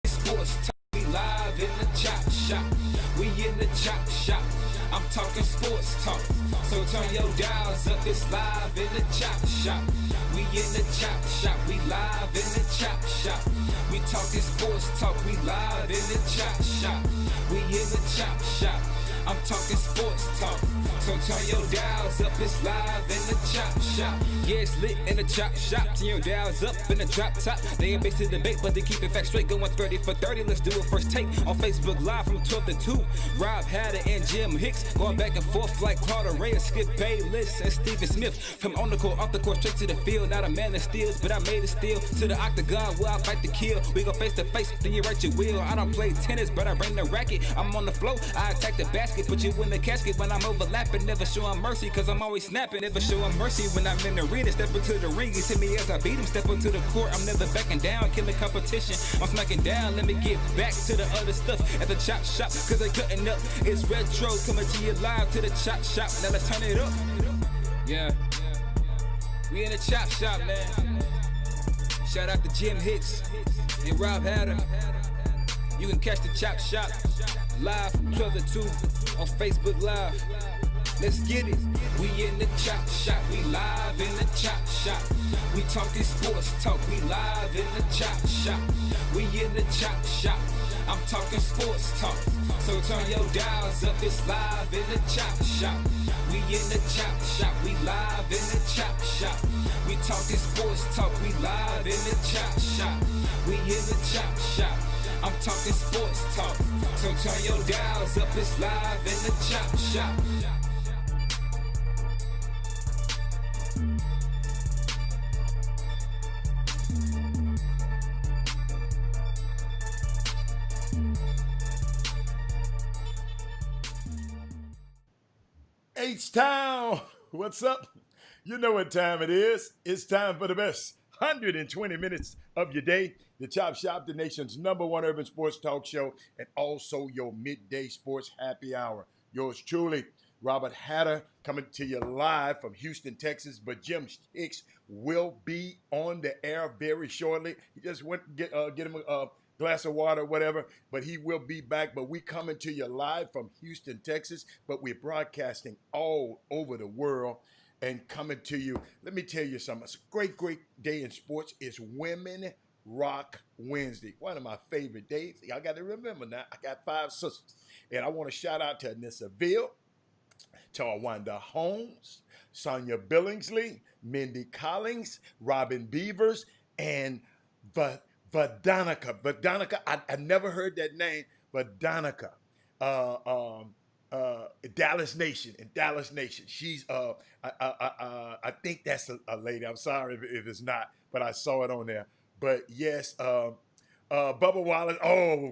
sports talk, we live in the chop shop. We in the chop shop. I'm talking sports talk. So turn your dials up, it's live in the chop shop. We in the chop shop. We live in the chop shop. We talking sports talk. We live in the chop shop. We in the chop shop. I'm talking sports talk. So turn your dials up, it's live in the chop shop. Yeah, it's lit in the chop shop. Turn your dials up in the drop top. They ain't based to debate, but they keep it fact straight. Going 30 for 30. Let's do a first take on Facebook Live from 12 to 2. Rob Hatter and Jim Hicks going back and forth like Carter Ray and Skip Bayless and Stephen Smith. From on the court, off the court, straight to the field. Not a man that steals, but I made it steal. To the octagon where I fight to kill. We go face to face, then you write your will. I don't play tennis, but I bring the racket. I'm on the floor, I attack the basket. Put you in the casket when I'm overlapping. Never showing mercy, cause I'm always snapping. Never showing mercy when I'm in the arena. Step into the ring, you see me as I beat him. Step into the court, I'm never backing down. Killing competition, I'm smacking down. Let me get back to the other stuff at the chop shop, cause they cutting up. It's retro, coming to you live to the chop shop. Now let's turn it up. Yeah, we in the chop shop, man. Shout out to Jim Hicks and Rob Hatter. You can catch the chop shop live from 12 to 2 on Facebook Live. Let's get it. We in the chop shop. We live in the chop shop. We talking sports talk. We live in the chop shop. We in the chop shop. I'm talking sports talk. So turn your dials up. It's live in the chop shop. We in the chop shop. We live in the chop shop. We talking sports talk. We live in the chop shop. We in the chop shop. I'm talking sports talk. So turn your dials up. It's live in the chop shop. H-Town, what's up? You know what time it is. It's time for the best 120 minutes of your day. The Chop Shop, the nation's #1 urban sports talk show, and also your midday sports happy hour. Yours truly, Robert Hatter, coming to you live from Houston, Texas. But Jim Hicks will be on the air very shortly. He just went to get him a glass of water, whatever, but he will be back. But we coming to you live from Houston, Texas, but we're broadcasting all over the world and coming to you. Let me tell you something. It's a great, great day in sports. It's Women Rock Wednesday, one of my favorite days. Y'all got to remember now, I got 5 sisters, and I want to shout out to Anissa Ville, Tawanda Holmes, Sonia Billingsley, Mindy Collins, Robin Beavers, and Vadanica. Vadanica, I never heard that name. Vadanica, Dallas Nation. In Dallas Nation, she's I think that's a lady. I'm sorry if it's not, but I saw it on there. But yes, Bubba Wallace. Oh,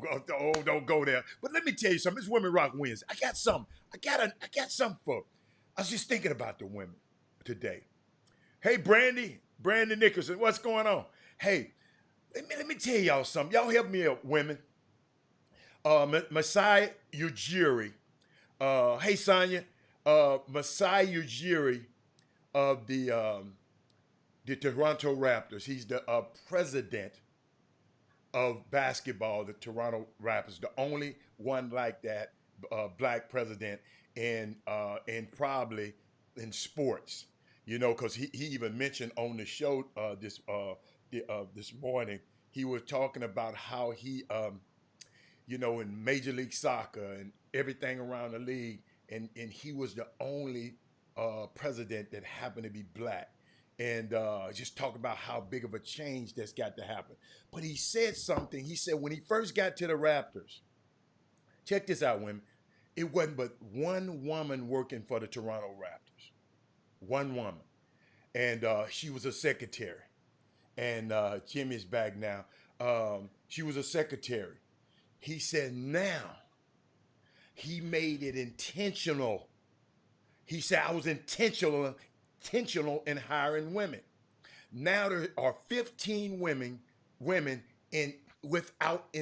don't go there. But let me tell you something. It's Women Rock Wednesday. I got something for. I was just thinking about the women today. Hey, Brandy Nicholson, what's going on? Hey, let me tell y'all something. Y'all help me out, women. Masai Ujiri. Hey, Sonia. Masai Ujiri of the Toronto Raptors. He's the president of basketball, the Toronto Raptors. The only one like that, black president in probably in sports. You know, because he even mentioned on the show this morning, he was talking about how he, in Major League Soccer and everything around the league, and he was the only president that happened to be black. And just talk about how big of a change that's got to happen. But he said something. He said when he first got to the Raptors, check this out, women, it wasn't but one woman working for the Toronto Raptors. One woman. And she was a secretary. And Jimmy's back now. She was a secretary. He said now he made it intentional. He said, I was intentional in hiring women. Now there are 15 women in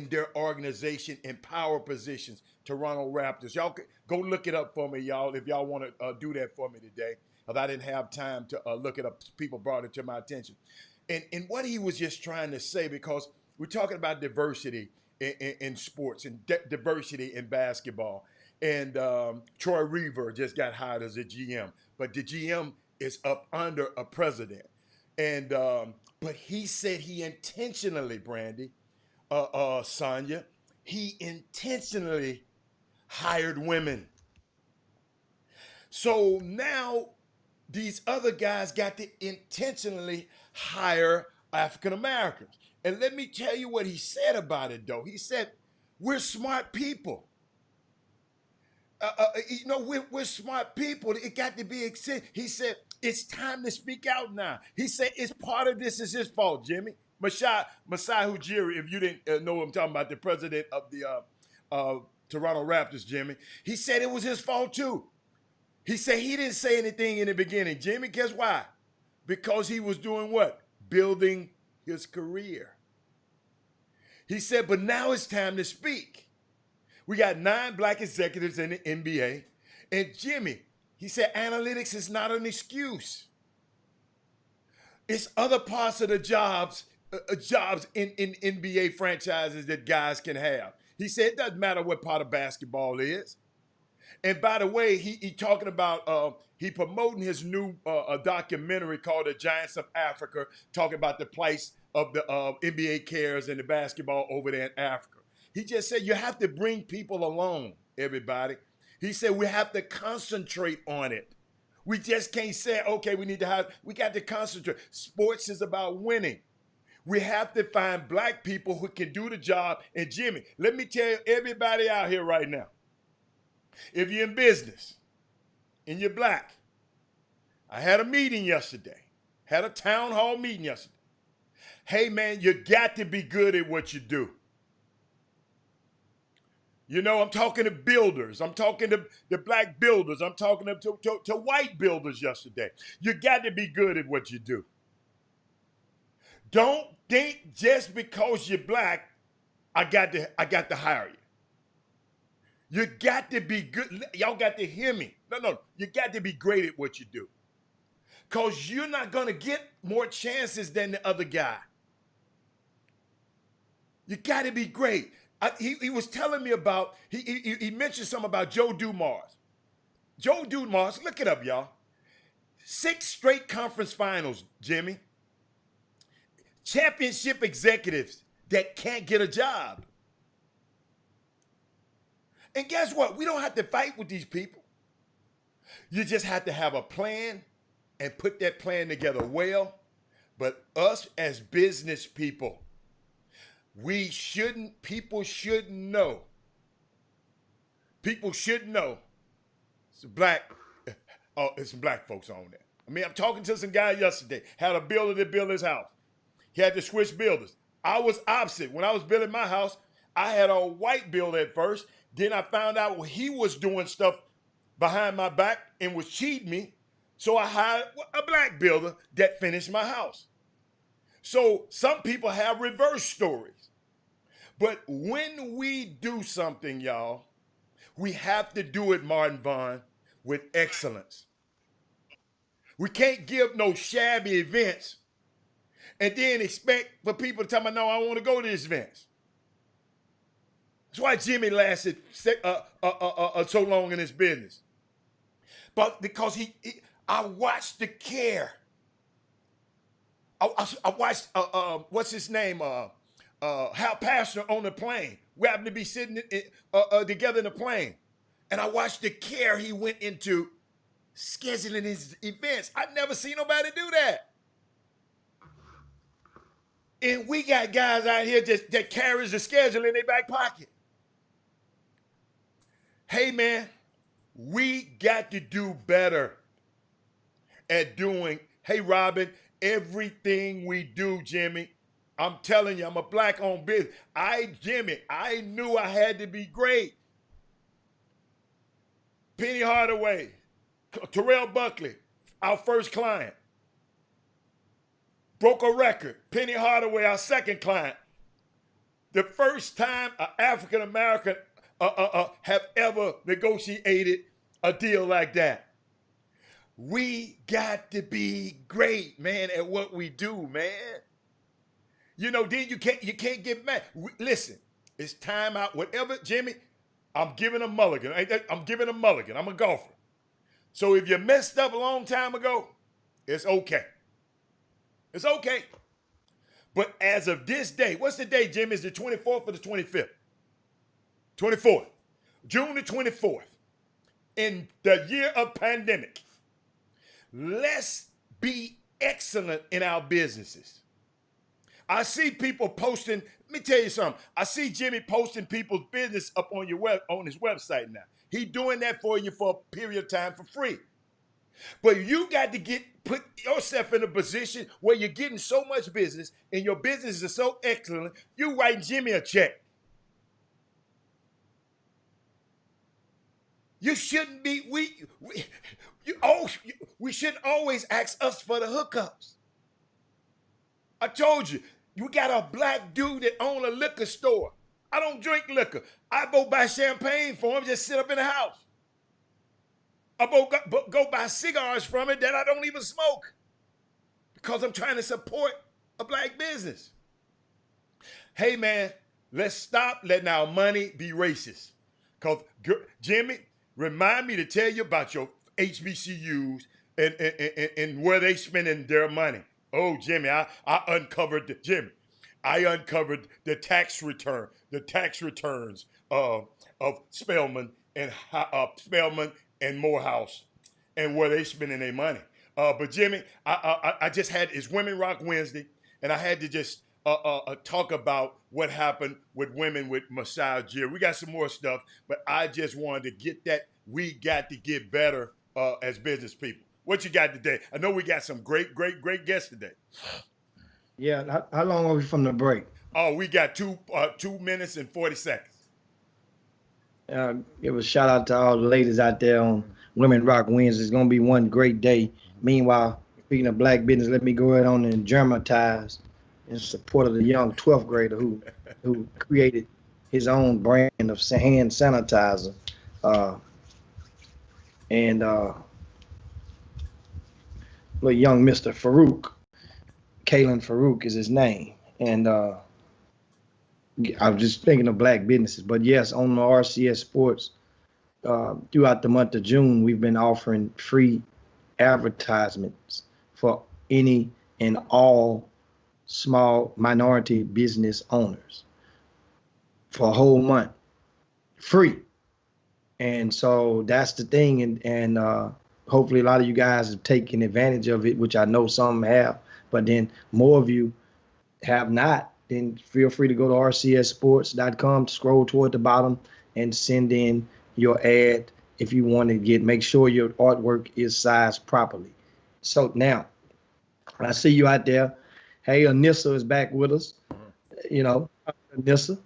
their organization in power positions. Toronto Raptors. Y'all go look it up for me, y'all, if y'all want to do that for me today. Because I didn't have time to look it up. People brought it to my attention. And what he was just trying to say, because we're talking about diversity, in sports and diversity in basketball. And Troy Reaver just got hired as a GM, but the GM is up under a president. And but he said he intentionally, Brandy, Sonya, he intentionally hired women. So now these other guys got to intentionally hire African Americans. And let me tell you what he said about it, though. He said, we're smart people. We're smart people. It got to be accepted. He said, it's time to speak out now. He said, it's part of this is his fault, Jimmy. Masai Ujiri, if you didn't know what I'm talking about, the president of the Toronto Raptors, Jimmy, he said it was his fault too. He said he didn't say anything in the beginning. Jimmy, guess why? Because he was doing what? Building his career. He said, but now it's time to speak. We got 9 black executives in the NBA. And Jimmy, he said, analytics is not an excuse. It's other parts of the jobs in NBA franchises that guys can have. He said it doesn't matter what part of basketball is. And by the way, he talking about, he promoting his new documentary called The Giants of Africa, talking about the place of the NBA cares and the basketball over there in Africa. He just said you have to bring people along, everybody. He said we have to concentrate on it. We just can't say, okay, we got to concentrate. Sports is about winning. We have to find black people who can do the job. And Jimmy, let me tell you, everybody out here right now, if you're in business and you're black, I had a meeting yesterday, had a town hall meeting yesterday. Hey man, you got to be good at what you do. You know, I'm talking to builders. I'm talking to the black builders. I'm talking to white builders yesterday. You got to be good at what you do. Don't think just because you're black, I got to hire you. You got to be good. Y'all got to hear me. No. You got to be great at what you do. Because you're not going to get more chances than the other guy. You got to be great. He was telling me about, he mentioned something about Joe Dumars. Joe Dumars, look it up, y'all. 6 straight conference finals, Jimmy. Championship executives that can't get a job. And guess what? We don't have to fight with these people. You just have to have a plan and put that plan together well. But us as business people, people shouldn't know. People should know. It's some black folks on there. I mean, I'm talking to some guy yesterday, had a builder that built his house. He had to switch builders. I was opposite. When I was building my house, I had a white builder at first. Then I found out he was doing stuff behind my back and was cheating me. So I hired a black builder that finished my house. So some people have reverse stories. But when we do something, y'all, we have to do it, Martin Vaughn, with excellence. We can't give no shabby events and then expect for people to tell me, no, I want to go to these events. That's why Jimmy lasted so long in his business. But because I watched the care. I watched, what's his name? Hal Pastner on the plane. We happened to be sitting together in the plane. And I watched the care he went into scheduling his events. I've never seen nobody do that. And we got guys out here that carries the schedule in their back pocket. Hey, man, we got to do better at doing, hey, Robin, everything we do, Jimmy, I'm telling you, I'm a black-owned business. Jimmy, I knew I had to be great. Penny Hardaway, Terrell Buckley, our first client. Broke a record. Penny Hardaway, our second client. The first time an African-American have ever negotiated a deal like that. We got to be great, man, at what we do, man. You know, then you can't get mad. Listen, It's time out. Whatever, Jimmy, I'm giving a mulligan. I'm giving a mulligan. I'm a golfer. So if you messed up a long time ago, it's okay. It's okay. But as of this day, what's the day, Jimmy? Is the 24th or the 25th? 24th. June the 24th. In the year of pandemic, let's be excellent in our businesses. I see people posting. Let me tell you something. I see Jimmy posting people's business up on on his website now. He's doing that for you for a period of time for free. But you got to put yourself in a position where you're getting so much business and your business is so excellent, you write Jimmy a check. You shouldn't be, we shouldn't always ask us for the hookups. I told you, you got a black dude that owns a liquor store. I don't drink liquor. I go buy champagne for him, just sit up in the house. I go buy cigars from it that I don't even smoke because I'm trying to support a black business. Hey, man, let's stop letting our money be racist. Because, Jimmy, remind me to tell you about your HBCUs and where they spending their money. Oh, Jimmy, I uncovered the tax returns of Spelman and Morehouse and where they spending their money. But Jimmy, I just had, it's Women Rock Wednesday, and I had to just talk about what happened with women with Masai Ujiri. We got some more stuff, but I just wanted to get that. We got to get better as business people. What you got today? I know we got some great guests today. Yeah, how long are we from the break? Oh, we got 2 minutes and 40 seconds. Give a shout out to all the ladies out there on Women Rock Wednesday. It's gonna be one great day. Meanwhile, speaking of black business, let me go ahead on and dramatize in support of the young 12th grader who created his own brand of hand sanitizer. Little young Mr. Farouk, Kalen Farouk is his name. And I was just thinking of black businesses. But yes, on the RCS Sports, throughout the month of June, we've been offering free advertisements for any and all small minority business owners for a whole month, free. And so that's the thing. And hopefully a lot of you guys have taken advantage of it, which I know some have, but then more of you have not. Then feel free to go to rcsports.com, scroll toward the bottom, and send in your ad if you want to make sure your artwork is sized properly. So now, I see you out there. Hey, Anissa is back with us. You know, Anissa.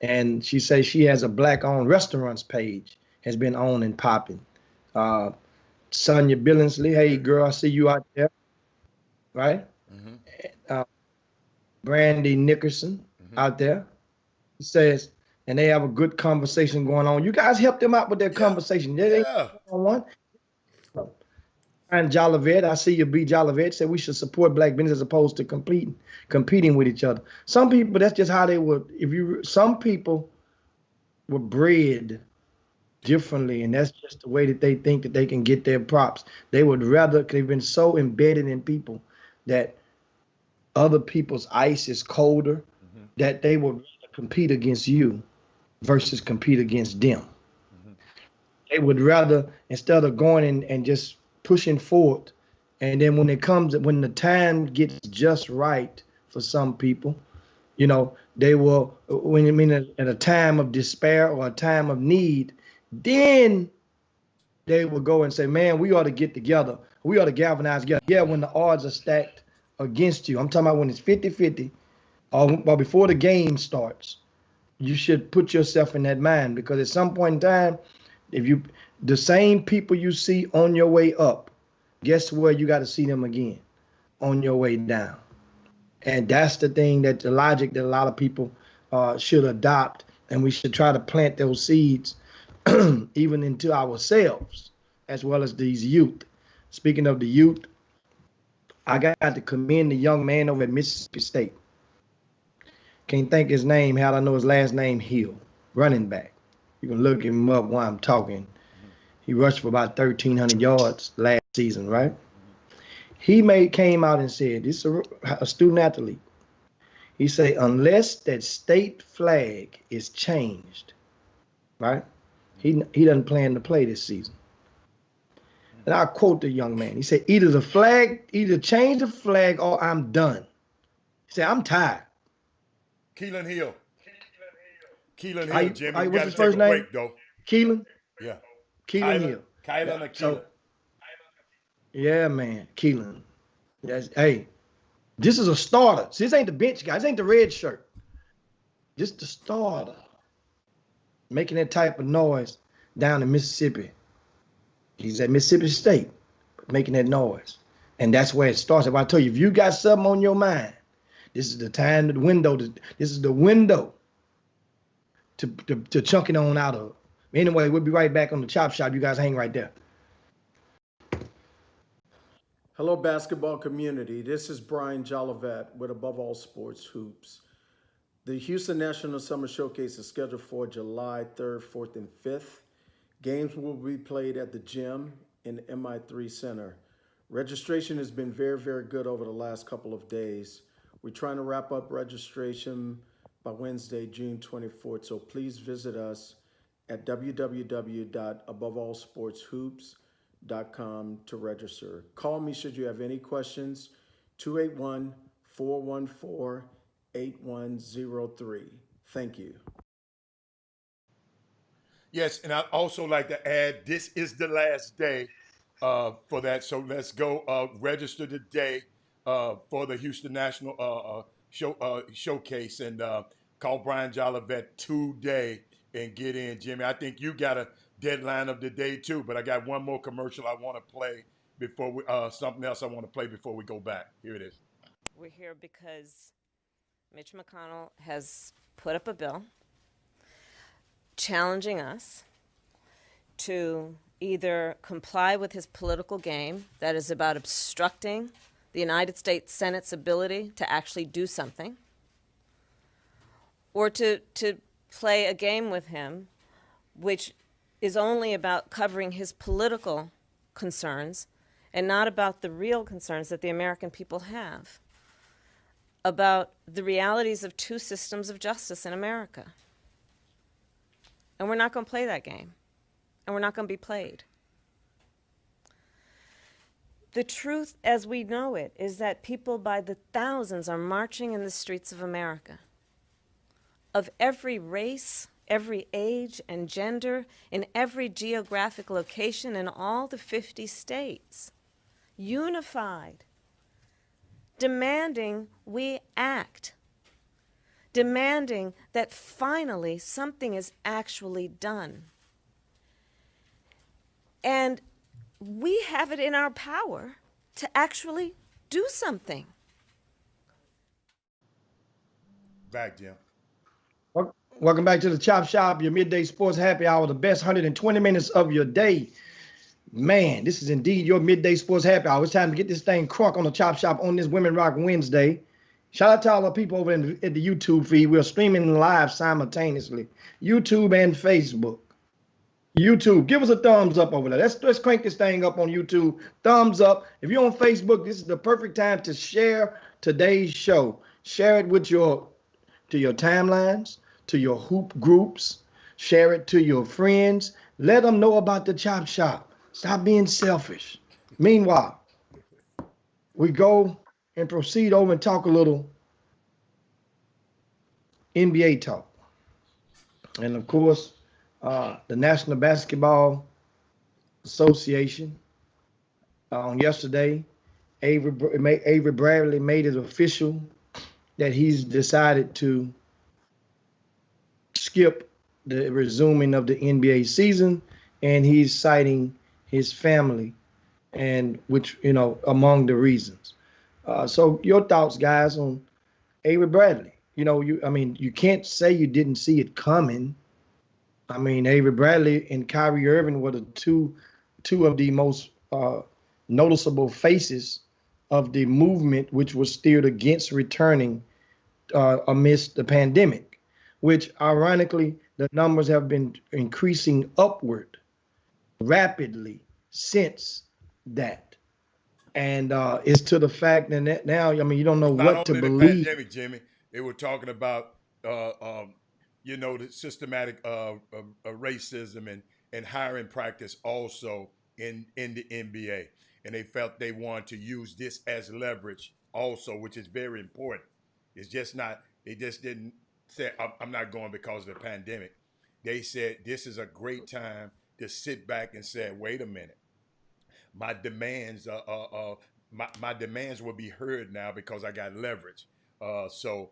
And she says she has a black-owned restaurants page, has been on and popping. Sonia Billingsley, hey, girl, I see you out there. Right? Mm-hmm. Brandy Nickerson out there. He says, and they have a good conversation going on. You guys help them out with their conversation. They one. And Jolivet, I see you, B. Jolivet, said we should support black business as opposed to competing with each other. Some people, that's just how they would. Some people were bred differently, and that's just the way that they think that they can get their props. They would rather, they've been so embedded in people that other people's ice is colder, that they would compete against you versus compete against them. They would rather, instead of going and just pushing forward, and then when the time gets just right for some people, you know, they will, at a time of despair or a time of need, then they will go and say, man, we ought to get together. We ought to galvanize together. Yeah, when the odds are stacked against you. I'm talking about when it's 50-50 or before the game starts. You should put yourself in that mind, because at some point in time, the same people you see on your way up, guess where you got to see them again? On your way down. And that's the thing, that the logic that a lot of people should adopt, and we should try to plant those seeds even into ourselves, as well as these youth. Speaking of the youth, I got to commend the young man over at Mississippi State. Can't think his name. How I know his last name? Hill, running back. You can look him up while I'm talking. He rushed for about 1,300 yards last season, right? He came out and said, this is a student athlete. He said, unless that state flag is changed, right? He doesn't plan to play this season. And I'll quote the young man. He said, either change the flag or I'm done. He said, I'm tired. Keelan Hill. Keelan How Hill, you- Jimmy. how you- You what's got to his take a first name? break, though. Keelan? Yeah. Keelan Hill. Kylan or So, Keelan? yeah, man. Keelan. Hey, this is a starter. See, this ain't the bench guy. This ain't the red shirt. This the starter. Making that type of noise down in Mississippi. He's at Mississippi State, making that noise. And that's where it starts. If I tell you, if you got something on your mind, this is the time, the window. This is the window to chunk it on out of. Anyway, we'll be right back on the Chop Shop. You guys hang right there. Hello, basketball community. This is Brian Jolivet with Above All Sports Hoops. The Houston National Summer Showcase is scheduled for July 3rd, 4th, and 5th. Games will be played at the gym in the MI3 Center. Registration has been very, very good over the last couple of days. We're trying to wrap up registration by Wednesday, June 24th. So please visit us at www.aboveallsportshoops.com to register. Call me should you have any questions, 281-414-8103. Thank you. Yes, and I'd also like to add, this is the last day for that. So let's go register today for the Houston National Showcase and call Brian Jolivet today and get in, Jimmy. I think you got a deadline of the day too, but I got one more commercial I want to play before we, something else I want to play before we go back. Here it is. We're here because Mitch McConnell has put up a bill challenging us to either comply with his political game that is about obstructing the United States Senate's ability to actually do something, or to play a game with him which is only about covering his political concerns and not about the real concerns that the American people have about the realities of two systems of justice in America. And we're not going to play that game. And we're not going to be played. The truth as we know it is that people by the thousands are marching in the streets of America, of every race, every age and gender, in every geographic location in all the 50 states, unified, demanding we act, demanding that finally something is actually done. And we have it in our power to actually do something. Back, Jim. Welcome back to the Chop Shop, your midday sports happy hour, the best 120 minutes of your day. Man, this is indeed your midday sports happy hour. It's time to get this thing crunk on the Chop Shop on this Women Rock Wednesday. Shout out to all the people over at the YouTube feed. We're streaming live simultaneously, YouTube and Facebook. YouTube, give us a thumbs up over there. Let's crank this thing up on YouTube. Thumbs up. If you're on Facebook, this is the perfect time to share today's show. Share it with to your timelines, to your hoop groups. Share it to your friends. Let them know about the Chop Shop. Stop being selfish. Meanwhile, we go and proceed over and talk a little NBA talk. And of course, the National Basketball Association on yesterday, Avery Bradley made it official that he's decided to skip the resuming of the NBA season, and he's citing his family, and which, among the reasons. So your thoughts, guys, on Avery Bradley? You can't say you didn't see it coming. I mean, Avery Bradley and Kyrie Irving were the two of the most noticeable faces of the movement, which was steered against returning amidst the pandemic, which ironically the numbers have been increasing upward rapidly since that. And it's to the fact that now, I mean, you don't know Not what to only the believe. pandemic, Jimmy, they were talking about, the systematic racism and hiring practice also in the NBA. And they felt they wanted to use this as leverage also, which is very important. It's just not, they just didn't say, I'm not going because of the pandemic. They said, this is a great time to sit back and say, wait a minute, my demands my demands will be heard now because I got leverage. So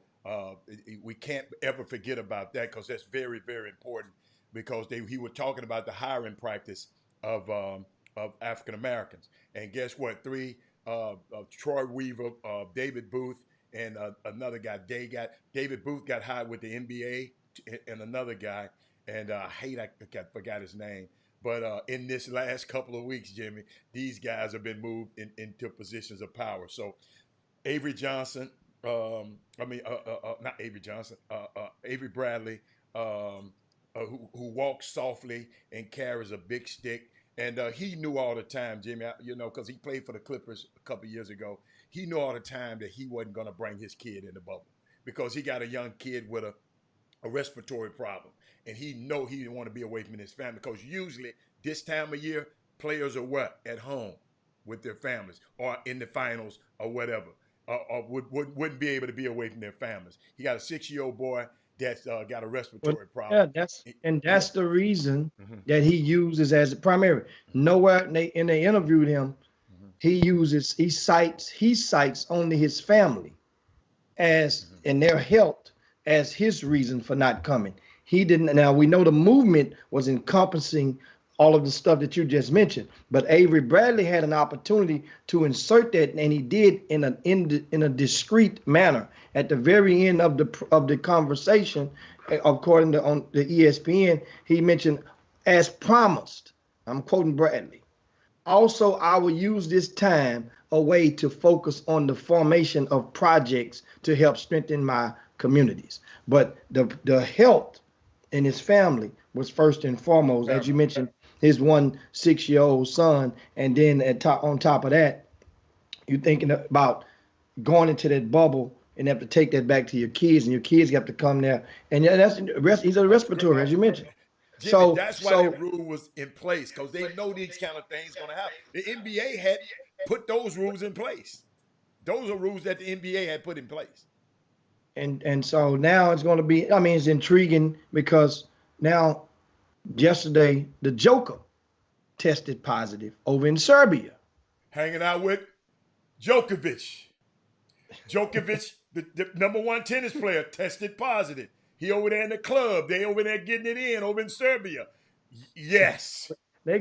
we can't ever forget about that because that's very, very important. Because he was talking about the hiring practice of African Americans, and guess what? Three, Troy Weaver, David Booth, and another guy. David Booth got hired with the NBA, and another guy, and I forgot his name. But in this last couple of weeks, Jimmy, these guys have been moved into positions of power. So Avery Johnson, not Avery Johnson, Avery Bradley, who walks softly and carries a big stick. And he knew all the time, Jimmy, because he played for the Clippers a couple years ago. He knew all the time that he wasn't going to bring his kid in the bubble because he got a young kid with a respiratory problem. And he didn't want to be away from his family because usually this time of year, players are what? At home with their families or in the finals or whatever, or wouldn't be able to be away from their families. He got a 6-year-old boy that's got a respiratory problem. Yeah, that's the reason that he uses as a primary. Nowhere they interviewed him, he cites only his family as and their health as his reason for not coming. He didn't. Now we know the movement was encompassing all of the stuff that you just mentioned, but Avery Bradley had an opportunity to insert that, and he did in a discreet manner at the very end of the conversation. According to on the ESPN, he mentioned, as promised, I'm quoting Bradley, also I will use this time a way to focus on the formation of projects to help strengthen my communities. But the health in his family was first and foremost, as you mentioned, his 6-year-old son. And then on top of that, you're thinking about going into that bubble and have to take that back to your kids, and your kids have to come there. And he's a respiratory, as you mentioned. Jimmy, that's why that rule was in place, because they know these kind of things going to happen. The NBA had put those rules in place. Those are rules that the NBA had put in place. And so now it's going to be, it's intriguing because now yesterday the Joker tested positive over in Serbia. Hanging out with Djokovic. The number one tennis player, tested positive. He over there in the club. They over there getting it in over in Serbia. Yes. They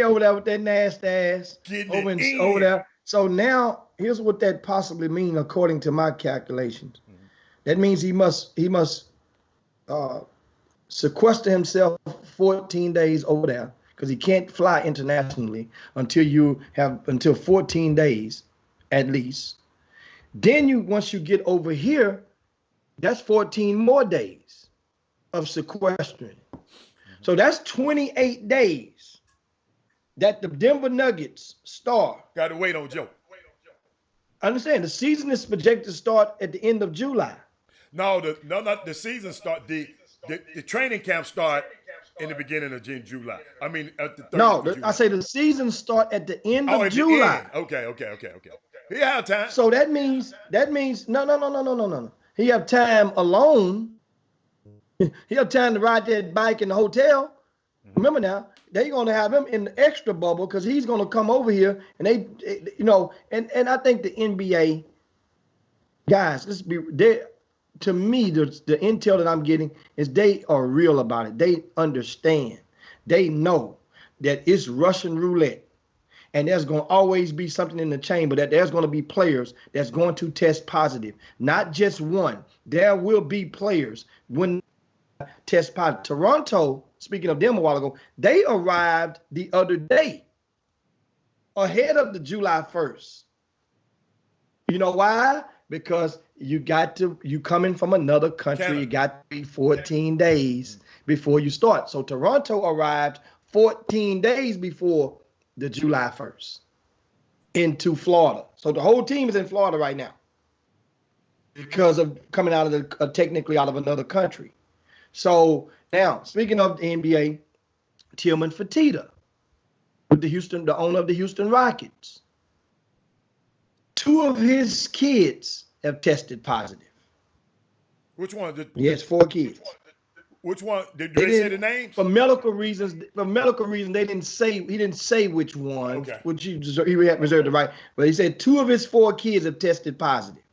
over there with that nasty ass. Getting over there. So now here's what that possibly means according to my calculations. That means he must sequester himself 14 days over there because he can't fly internationally until 14 days at least. Then once you get over here, that's 14 more days of sequestering. So that's 28 days that the Denver Nuggets star. Got to wait on Joe. Understand, the season is projected to start at the end of July. No, not the season start. The training camp start in the beginning of July. I mean, at the 30th of July. I say the season start at the end of July. Okay. He have time. So that means no. He have time alone. He have time to ride that bike in the hotel. Remember now, they're going to have him in the extra bubble because he's going to come over here, and and I think the NBA guys, to me, the intel that I'm getting is they are real about it. They understand. They know that it's Russian roulette, and there's going to always be something in the chamber, that there's going to be players that's going to test positive. Not just one. There will be players when test positive. Toronto, speaking of them a while ago, they arrived the other day ahead of the July 1st. You know why? Because you coming from another country, Canada. you got to be 14 days before you start. So Toronto arrived 14 days before the July 1st into Florida. So the whole team is in Florida right now because of coming out of technically out of another country. So now, speaking of the NBA, Tillman Fertitta, with the owner of the Houston Rockets, 2 of his kids have tested positive. Which one? Yes, 4 kids. Which one? Did they say the names? For medical reasons, they didn't say. He didn't say which one. Okay. Which he reserved the right. But he said 2 of his 4 kids have tested positive.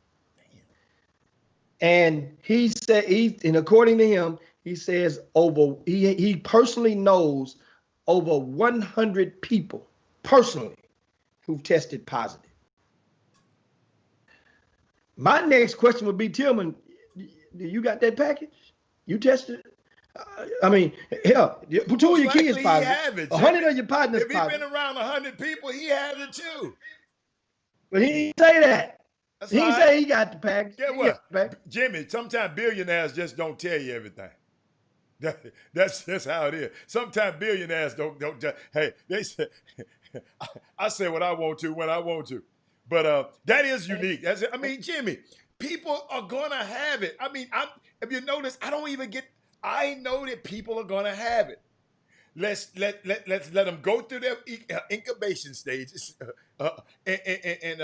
And he said and according to him, he says he personally knows over 100 people personally who've tested positive. My next question would be, Tillman, you got that package? You tested? I mean, hell, 2 of your kids positive. 100 of your partners positive. If he's positive. been around 100 people, he has it too. But he didn't say that. That's He all right. said he got the package. Get what? Jimmy, sometimes billionaires just don't tell you everything. That's just how it is. Sometimes billionaires don't just, hey, they say, I say what I want to when I want to. But that is unique. I mean, Jimmy, people are going to have it. I mean, if you notice, I know that people are going to have it. Let's let them go through their incubation stages and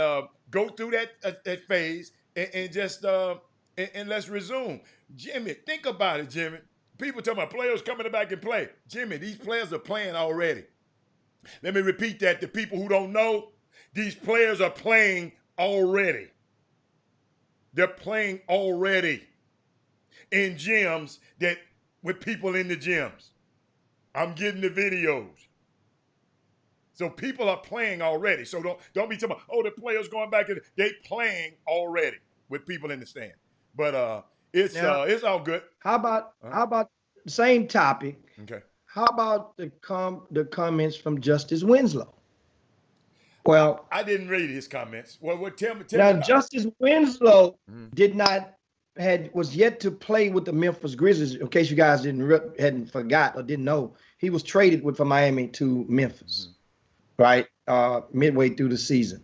go through that phase and just and let's resume. Jimmy, think about it, Jimmy. People talking about players coming back and play. Jimmy, these players are playing already. Let me repeat that to people who don't know. These players are playing already. They're playing already in gyms with people in the gyms. I'm getting the videos. So people are playing already. So don't be talking about, oh, the players going back and they playing already with people in the stand. But it's all good. How about the same topic? Okay. How about the comments from Justice Winslow? Well, I didn't read his comments. Well, tell me. Now, Justice Winslow was yet to play with the Memphis Grizzlies. In case you guys hadn't forgot or didn't know, he was traded from Miami to Memphis, right? Midway through the season,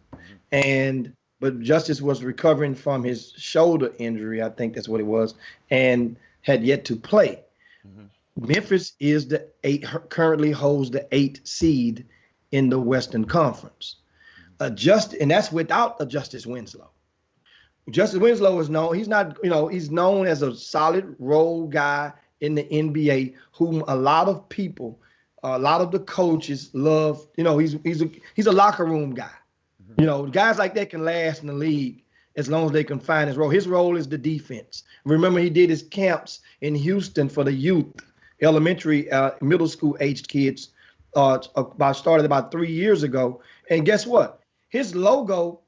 but Justice was recovering from his shoulder injury, I think that's what it was, and had yet to play. Memphis is currently holds the 8th seed in the Western Conference. And that's without a Justice Winslow. Justice Winslow is known. He's known as a solid role guy in the NBA, whom a lot of people, a lot of the coaches love. He's a locker room guy. Guys like that can last in the league as long as they can find his role. His role is the defense. Remember, he did his camps in Houston for the youth, elementary, middle school aged kids, started about 3 years ago. And guess what? His logo,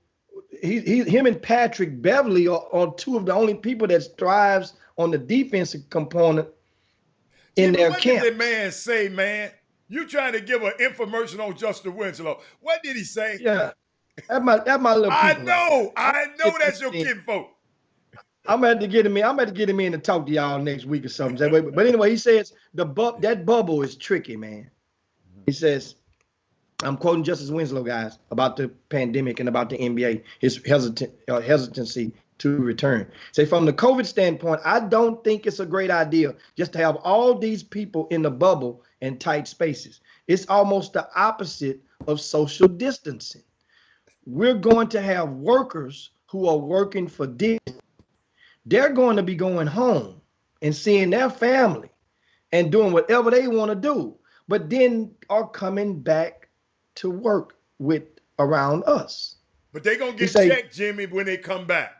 him and Patrick Beverly are 2 of the only people that thrives on the defensive component in their camp. What did the man say, man? You trying to give an infomercial on Justice Winslow? What did he say? Yeah, that's my little. I know that's your kinfolk. I'm gonna have to get him in and talk to y'all next week or something. But anyway, he says that bubble is tricky, man. He says, I'm quoting Justice Winslow, guys, about the pandemic and about the NBA, his hesitancy to return. Say, from the COVID standpoint, I don't think it's a great idea just to have all these people in the bubble in tight spaces. It's almost the opposite of social distancing. We're going to have workers who are working for distance. They're going to be going home and seeing their family and doing whatever they want to do, but then are coming back to work around us. But they're going to get checked, Jimmy, when they come back.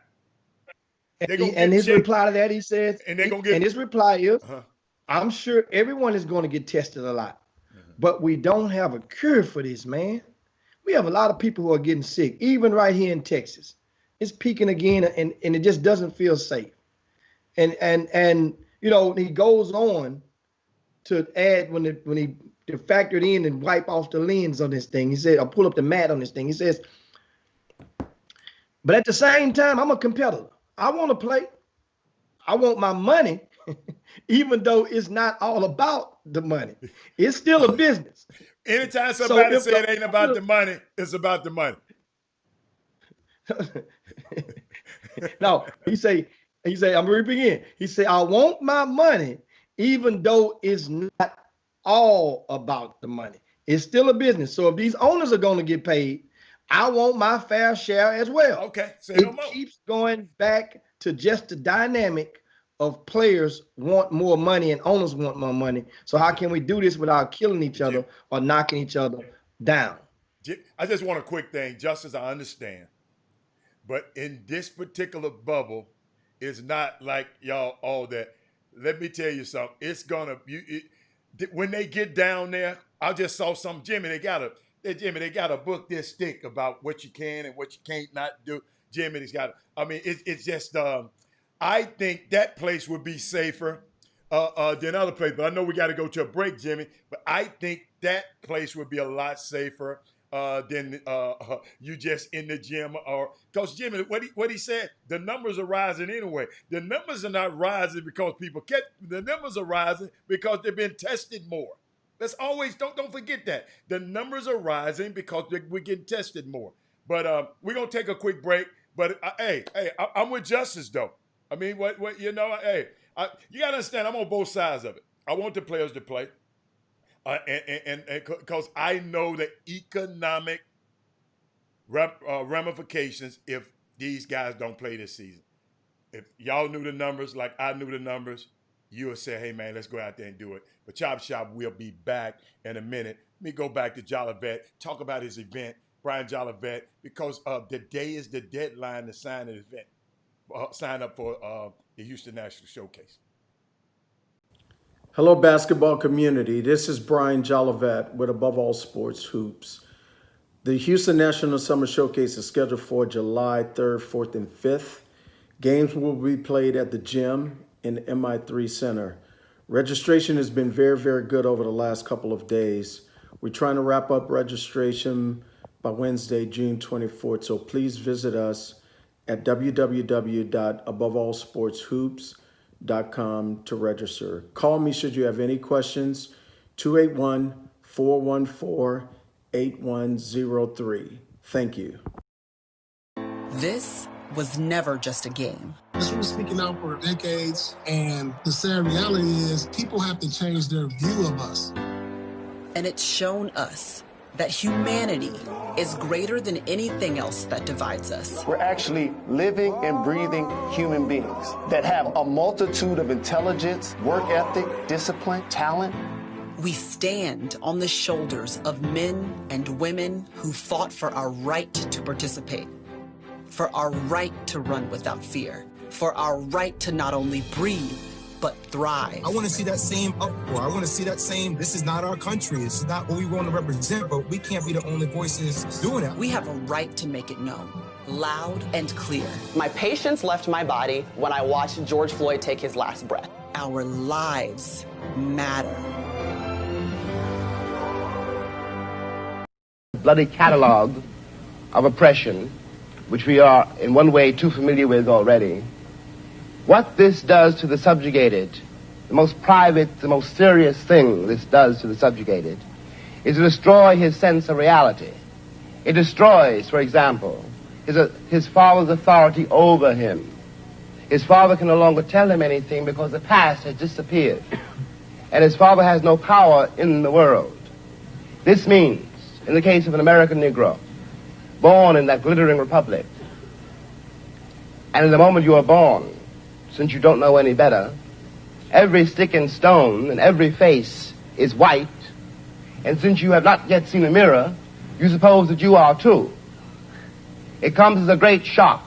And his reply to that, he says, his reply is, I'm sure everyone is going to get tested a lot, but we don't have a cure for this, man. We have a lot of people who are getting sick, even right here in Texas. It's peaking again, and it just doesn't feel safe. And he goes on to add when he factored in and wipe off the lens on this thing. He said, I'll pull up the mat on this thing. He says, but at the same time, I'm a competitor. I want to play. I want my money, even though it's not all about the money. It's still a business. Anytime somebody if say it ain't about the money, it's about the money. No, he say, I'm repeating again. He say, I want my money, even though it's not all about the money. It's still a business. So if these owners are going to get paid, I want my fair share as well. Okay, say it no more. keeps going back to just the dynamic of players want more money and owners want more money. So how can we do this without killing each other or knocking each other down? I just want a quick thing, Justice, I understand. But in this particular bubble, it's not like y'all all that. Let me tell you something. It's gonna when they get down there. I just saw some Jimmy. They gotta book this stick about what you can and what you can't not do. Jimmy's got. I mean, it's just. I think that place would be safer than other places. But I know we got to go to a break, Jimmy. But I think that place would be a lot safer than you just in the gym. Or because Jimmy, what he said, the numbers are rising anyway. The numbers are not rising because people get. The numbers are rising because they've been tested more. Let's always don't forget that the numbers are rising because we're getting tested more. But we're gonna take a quick break. But I'm with Justice though. I mean, what you know? Hey, you gotta understand. I'm on both sides of it. I want the players to play, and because I know the economic ramifications if these guys don't play this season. If y'all knew the numbers like I knew the numbers, you would say, hey, man, let's go out there and do it. But Chop Shop will be back in a minute. Let me go back to Jolivet, talk about his event, Brian Jolivet, because today is the deadline to sign an event, sign up for the Houston National Showcase. Hello, basketball community. This is Brian Jolivet with Above All Sports Hoops. The Houston National Summer Showcase is scheduled for July 3rd, 4th, and 5th. Games will be played at the gym in the MI3 Center. Registration has been very, very good over the last couple of days. We're trying to wrap up registration by Wednesday, June 24th. So please visit us at www.aboveallsportshoops.com to register. Call me should you have any questions, 281-414-8103. Thank you. This was never just a game. This was speaking out for decades, and the sad reality is people have to change their view of us. And it's shown us that humanity is greater than anything else that divides us. We're actually living and breathing human beings that have a multitude of intelligence, work ethic, discipline, talent. We stand on the shoulders of men and women who fought for our right to participate, for our right to run without fear, for our right to not only breathe, but thrive. I want to see that same uproar. I want to see that same, this is not our country. This is not what we want to represent, but we can't be the only voices doing that. We have a right to make it known, loud and clear. My patience left my body when I watched George Floyd take his last breath. Our lives matter. Bloody catalog of oppression, which we are in one way too familiar with already. What this does to the subjugated, the most private, the most serious thing this does to the subjugated, is to destroy his sense of reality. It destroys, for example, his father's authority over him. His father can no longer tell him anything because the past has disappeared, and his father has no power in the world. This means, in the case of an American Negro, born in that glittering republic, and in the moment you are born, since you don't know any better, every stick and stone and every face is white, and since you have not yet seen a mirror, you suppose that you are too. It comes as a great shock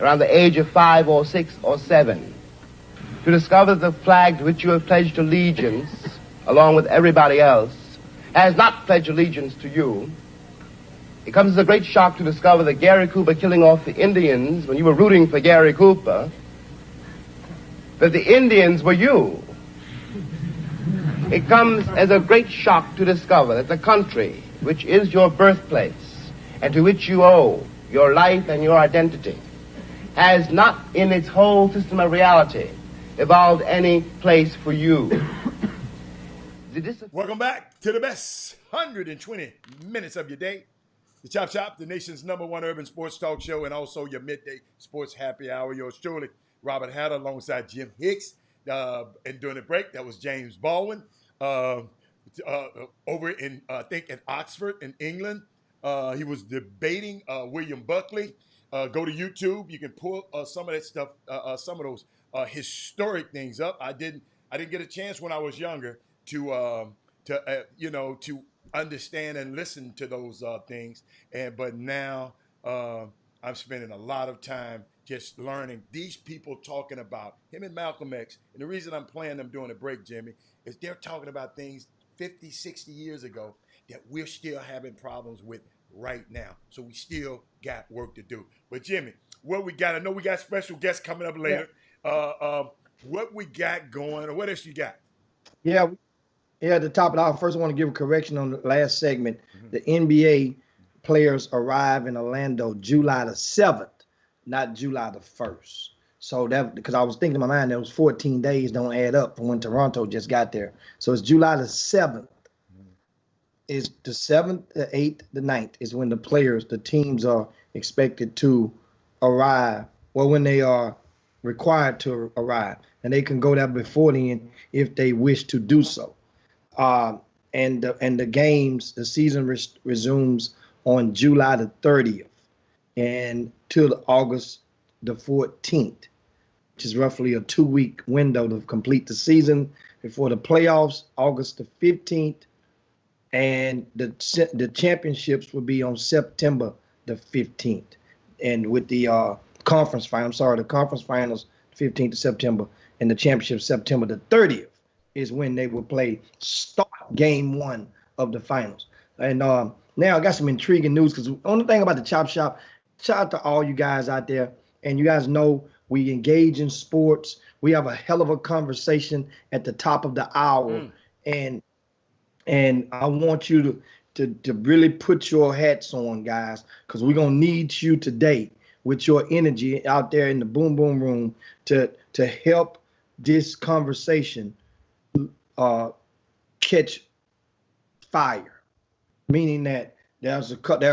around the age of 5 or 6 or 7 to discover that the flag to which you have pledged allegiance, along with everybody else, has not pledged allegiance to you. It comes as a great shock to discover that Gary Cooper killing off the Indians when you were rooting for Gary Cooper, that the Indians were you. It comes as a great shock to discover that the country, which is your birthplace, and to which you owe your life and your identity, has not in its whole system of reality evolved any place for you. Welcome back to the best 120 minutes of your day. The Chop Shop, the nation's #1 urban sports talk show, and also your midday sports happy hour. Yours truly, Robert Hatter, alongside Jim Hicks. And during the break, that was James Baldwin over in, I think, in Oxford in England. He was debating William Buckley. Go to YouTube. You can pull some of that stuff, some of those historic things up. I didn't get a chance when I was younger to understand and listen to those things. But now I'm spending a lot of time just learning these people talking about him and Malcolm X. And the reason I'm playing them during the break, Jimmy, is they're talking about things 50, 60 years ago that we're still having problems with right now. So we still got work to do. But Jimmy, what we got? I know we got special guests coming up later. Yeah. What we got going, or what else you got? Yeah, at the top of the hour, first I want to give a correction on the last segment. Mm-hmm. The NBA players arrive in Orlando July the 7th, not July the 1st. So that, because I was thinking in my mind, those 14 days don't add up from when Toronto just got there. So it's July the 7th. Is the 7th, the 8th, the 9th is when the teams are expected to arrive, or when they are required to arrive. And they can go there before then if they wish to do so. And the games, the season resumes on July the 30th and till August the 14th, which is roughly a 2-week window to complete the season before the playoffs, August the 15th. And the championships will be on September the 15th. And with the conference finals, the 15th of September, and the championship September the 30th is when they will start game 1 of the finals. And now I got some intriguing news, because the only thing about the Chop Shop, shout out to all you guys out there. And you guys know we engage in sports. We have a hell of a conversation at the top of the hour. And I want you to really put your hats on, guys, because we're going to need you today with your energy out there in the boom boom room to help this conversation catch fire. Meaning that there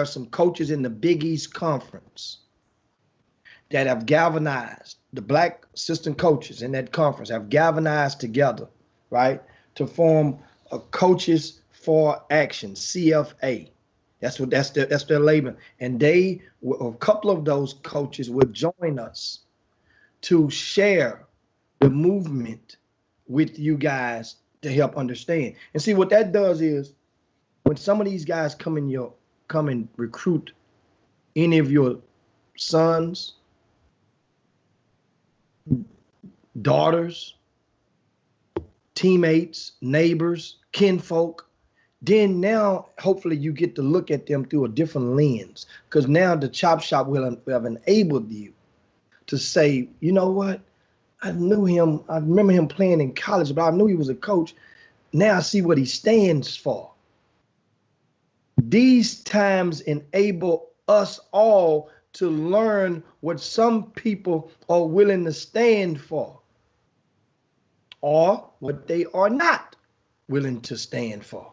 are some coaches in the Big East Conference that have galvanized, the black assistant coaches in that conference have galvanized together, right, to form a Coaches for Action, CFA. That's their label. And a couple of those coaches will join us to share the movement with you guys to help understand. And see, what that does is, when some of these guys come and recruit any of your sons, daughters, teammates, neighbors, kinfolk, then now hopefully you get to look at them through a different lens, because now the Chop Shop will have enabled you to say, you know what, I remember him playing in college, but I knew he was a coach. Now I see what he stands for. These times enable us all to learn what some people are willing to stand for, or what they are not willing to stand for.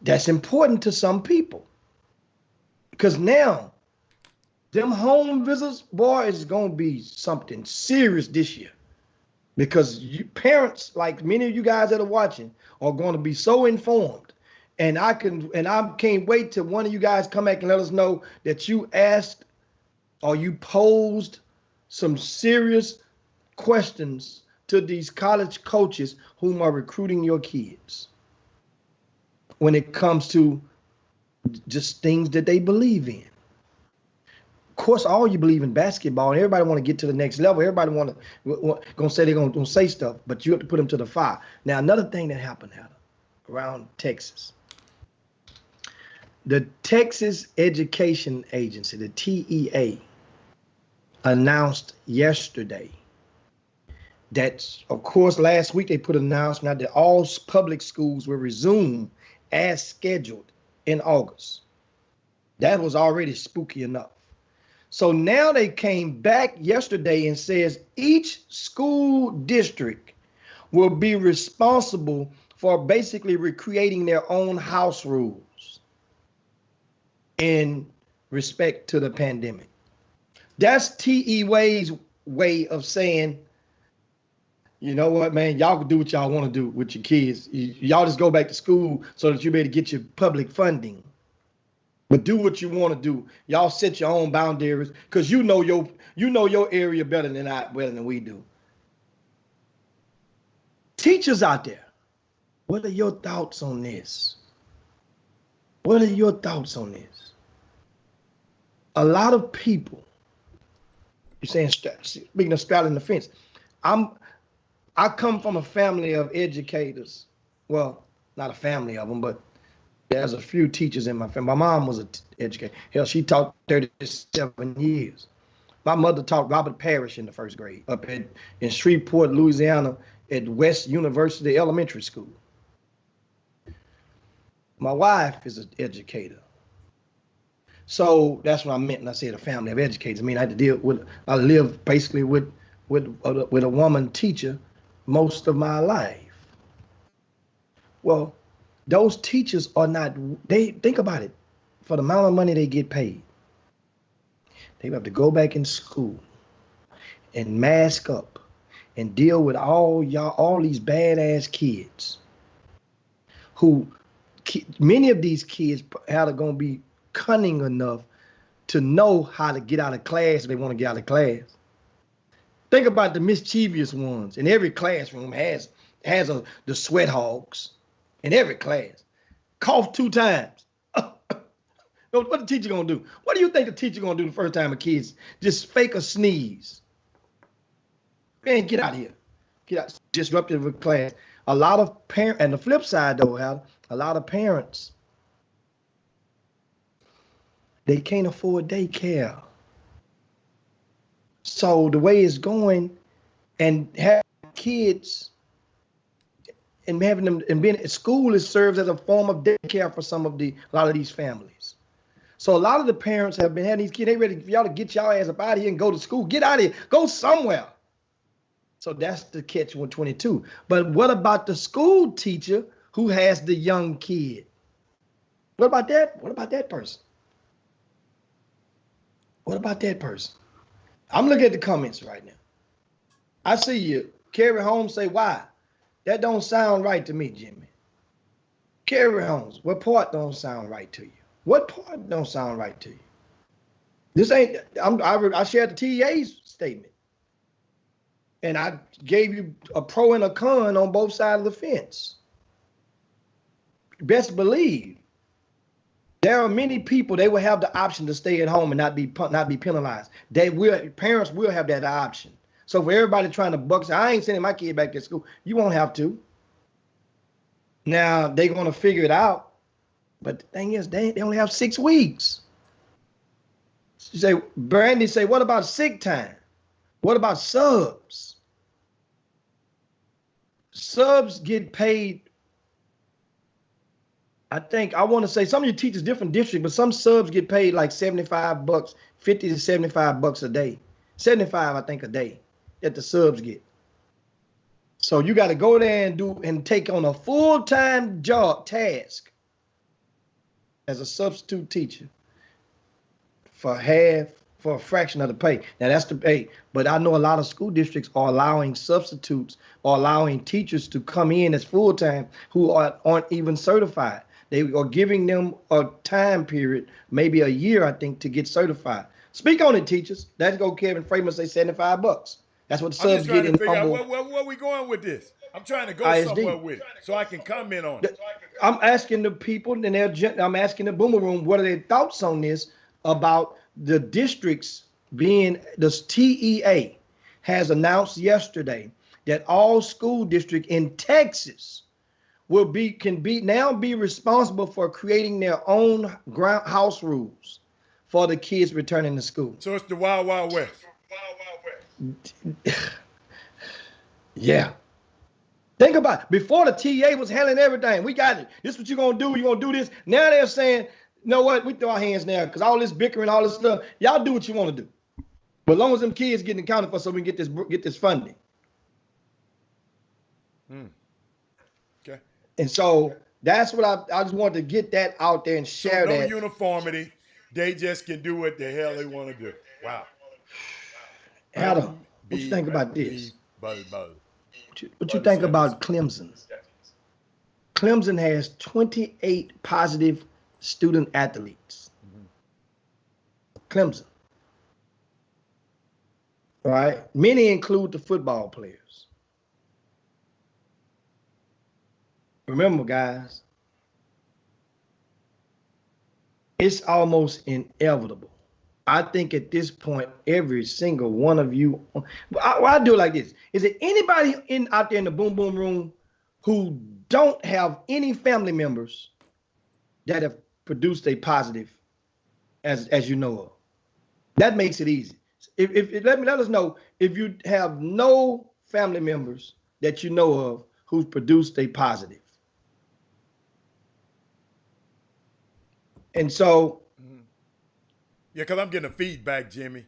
That's important to some people, because now them home visits, boy, is going to be something serious this year, because parents, like many of you guys that are watching, are going to be so informed. And I can't wait till one of you guys come back and let us know that you asked or you posed some serious questions to these college coaches whom are recruiting your kids when it comes to just things that they believe in. Of course, all you believe in basketball, and everybody want to get to the next level. Everybody gonna say they're gonna say stuff, but you have to put them to the fire. Now, another thing that happened around Texas, the Texas Education Agency, the TEA, announced yesterday that, of course, last week they put an announcement out that all public schools will resume as scheduled in August. That was already spooky enough. So now they came back yesterday and says each school district will be responsible for basically recreating their own house rules in respect to the pandemic. That's T.E. Wade's way of saying, you know what, man, y'all can do what y'all want to do with your kids. Y'all just go back to school so that you be able to get your public funding. But do what you want to do. Y'all set your own boundaries because you know your area better than we do. Teachers out there, what are your thoughts on this? What are your thoughts on this? A lot of people, you're saying, speaking of straddling the fence, I come from a family of educators. Well, not a family of them, but there's a few teachers in my family. My mom was an educator. Hell, she taught 37 years. My mother taught Robert Parrish in the first grade up in Shreveport, Louisiana, at West University Elementary School. My wife is an educator. So that's what I meant when I said a family of educators. I mean, I live basically with a woman teacher most of my life. Well, those teachers are not, think about it, for the amount of money they get paid, they have to go back in school and mask up and deal with all these badass kids who, many of these kids are going to be cunning enough to know how to get out of class if they want to get out of class. Think about the mischievous ones. In every classroom has the sweat hogs. In every class. Cough 2 times. What the teacher gonna do? What do you think the teacher gonna do the first time a kid's just fake a sneeze? Man, get out of here. Get out. Disruptive of class. A lot of parents, and the flip side though, a lot of parents, they can't afford daycare. So the way it's going, and having kids and having them and being at school, it serves as a form of daycare for a lot of these families. So a lot of the parents have been having these kids, they ready for y'all to get y'all ass up out of here and go to school. Get out of here, go somewhere. So that's the catch-22. But what about the school teacher who has the young kid? What about that? What about that person? What about that person? I'm looking at the comments right now. I see you. Carrie Holmes say, why? That don't sound right to me, Jimmy. Carrie Holmes, what part don't sound right to you? What part don't sound right to you? This ain't, I shared the TEA's statement. And I gave you a pro and a con on both sides of the fence. Best believe there are many people, they will have the option to stay at home and not be penalized. Parents will have that option. So for everybody trying to buck, I ain't sending my kid back to school. You won't have to. Now they're gonna figure it out. But the thing is, they only have 6 weeks. You say, Brandy say, what about sick time? What about subs? Subs get paid. I want to say some of your teachers different districts, but some subs get paid like $75, 50 to $75 a day. 75, I think, a day that the subs get. So you got to go there and take on a full-time task as a substitute teacher for a fraction of the pay. Now that's the pay, but I know a lot of school districts are allowing substitutes or allowing teachers to come in as full-time who aren't even certified. They are giving them a time period, maybe a year, I think, to get certified. Speak on it, teachers. That's go Kevin Freeman say $75. That's what the subs get in humble. Where we going with this? I'm trying to go ISD. somewhere with it so I can comment on it. I'm asking the people, and I'm asking the Boomer Room, what are their thoughts on this about the districts being, the TEA has announced yesterday that all school districts in Texas can now be responsible for creating their own house rules for the kids returning to school. So it's the Wild Wild West. Yeah. Think about it. Before the TA was handling everything. We got it. This is what you're going to do. You're going to do this. Now they're saying, know what? We throw our hands now because all this bickering, all this stuff, y'all do what you want to do. But as long as them kids getting accounted for so we can get this funding. Okay. And so that's what I just wanted to get that out there and share so no that. uniformity. They just can do what the hell they want to do. Wow. Adam, what you think about this? Buzz. What you think about Clemson? Clemson has 28 positive student athletes. Clemson. All right. Many include the football players. Remember, guys, it's almost inevitable. I think at this point, every single one of you, I do it like this. Is there anybody out there in the boom boom room who don't have any family members that have produced a positive as you know of? That makes it easy. If let us know if you have no family members that you know of who's produced a positive. And so, yeah, because I'm getting a feedback, Jimmy,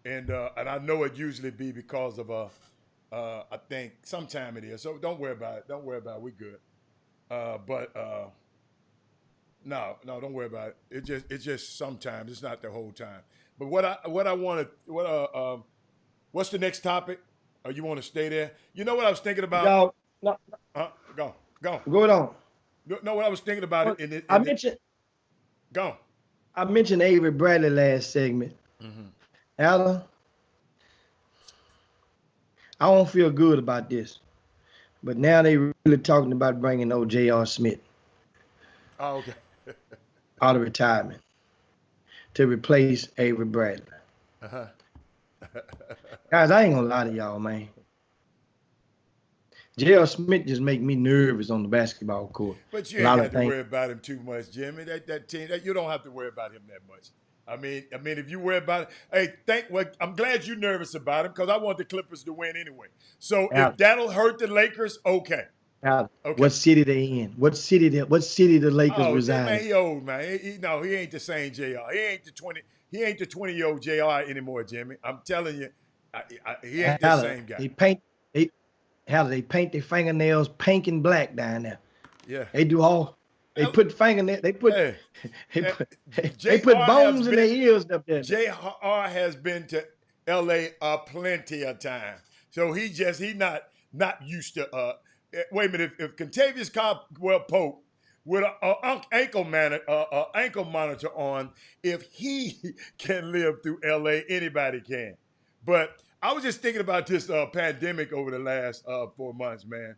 and I know it usually be because of I think sometime it is. So don't worry about it. Don't worry about it. We good. No, don't worry about it. It's just sometimes. It's not the whole time. But what's the next topic? Or you want to stay there? You know what I was thinking about? No. Go. Go on. No, what I was thinking about Go. I mentioned Avery Bradley last segment. Alan, I don't feel good about this, but now they really talking about bringing old J.R. Smith out of retirement to replace Avery Bradley. Guys, I ain't gonna lie to y'all, man. J.R. Smith just make me nervous on the basketball court. But you ain't got to worry about him too much, Jimmy. That team, you don't have to worry about him that much. I mean, if you worry about it, I'm glad you're nervous about him because I want the Clippers to win anyway. So if that'll hurt the Lakers, okay. What city they in? What city the Lakers reside? Man, he old, man. He ain't the same JR. He ain't the 20-year-old JR anymore, Jimmy. I'm telling you, he ain't the same guy. They paint their fingernails pink and black down there. Yeah. They do all. They put fingernails. They put bones in their ears up there. JR has been to LA plenty of time, so he not used to. Wait a minute. If Contavious Caldwell-Pope with an ankle monitor on, if he can live through LA, anybody can. But I was just thinking about this pandemic over the last 4 months, man.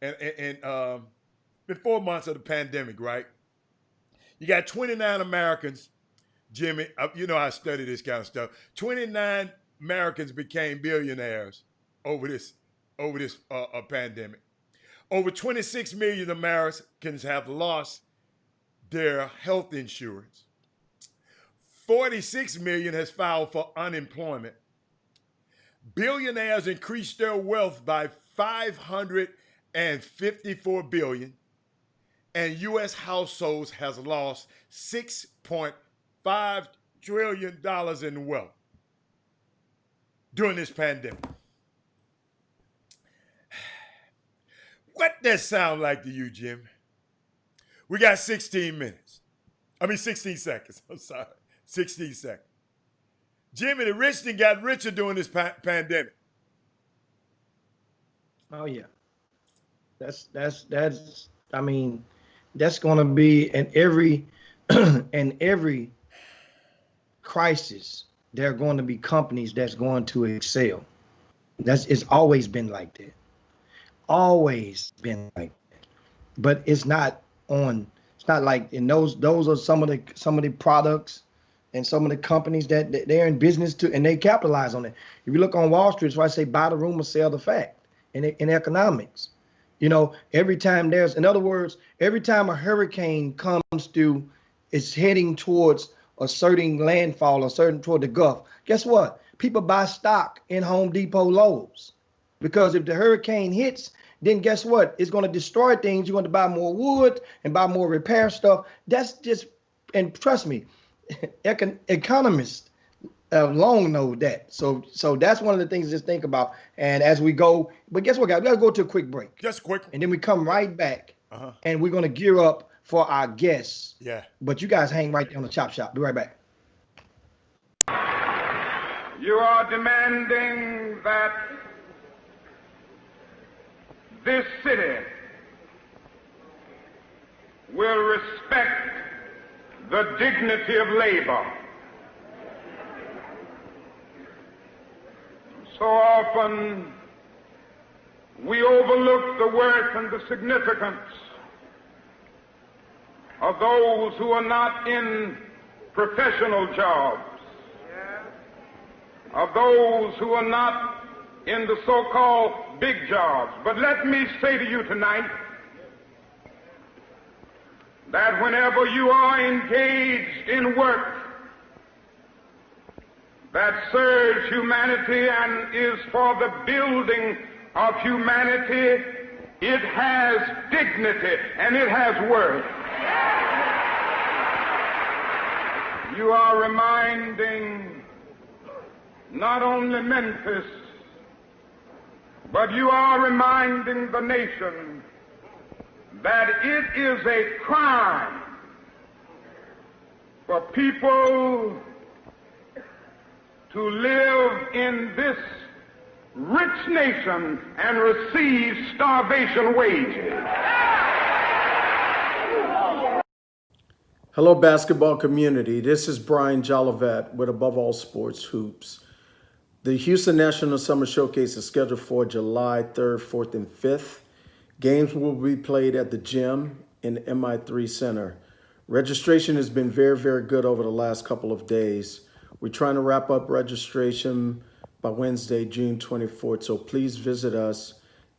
And been 4 months of the pandemic, right? You got 29 Americans, Jimmy. You know I study this kind of stuff. 29 Americans became billionaires over this pandemic. Over 26 million Americans have lost their health insurance. 46 million has filed for unemployment. Billionaires increased their wealth by $554 billion, and U.S. households has lost $6.5 trillion in wealth during this pandemic. What that sound like to you, Jim? We got 16 seconds. I'm sorry, 16 seconds. Jimmy, the rich done got richer during this pandemic. Oh yeah, that's going to be in every crisis. There are going to be companies that's going to excel. It's always been like that. Always been like that. But it's not like, and those are some of the products and some of the companies that they're in business to, and they capitalize on it. If you look on Wall Street, it's why I say buy the rumor, sell the fact in economics. You know, every time every time a hurricane comes through, it's heading towards a certain landfall or toward the Gulf. Guess what? People buy stock in Home Depot, Lowe's, because if the hurricane hits, then guess what? It's going to destroy things. You're going to buy more wood and buy more repair stuff. That's just and trust me, economists long know that. So that's one of the things to just think about. And as we go, but guess what, guys? We got to go to a quick break. Just quick. And then we come right back, and we're going to gear up for our guests. Yeah. But you guys hang right there on the Chop Shop. Be right back. You are demanding that this city will respect the dignity of labor. So often we overlook the worth and the significance of those who are not in professional jobs, of those who are not in the so-called big jobs. But let me say to you tonight that whenever you are engaged in work that serves humanity and is for the building of humanity, it has dignity and it has worth. You are reminding not only Memphis, but you are reminding the nation that it is a crime for people to live in this rich nation and receive starvation wages. Hello, basketball community. This is Brian Jolivet with Above All Sports Hoops. The Houston National Summer Showcase is scheduled for July 3rd, 4th, and 5th. Games will be played at the gym in the MI3 Center. Registration has been very, very good over the last couple of days. We're trying to wrap up registration by Wednesday, June 24th. So please visit us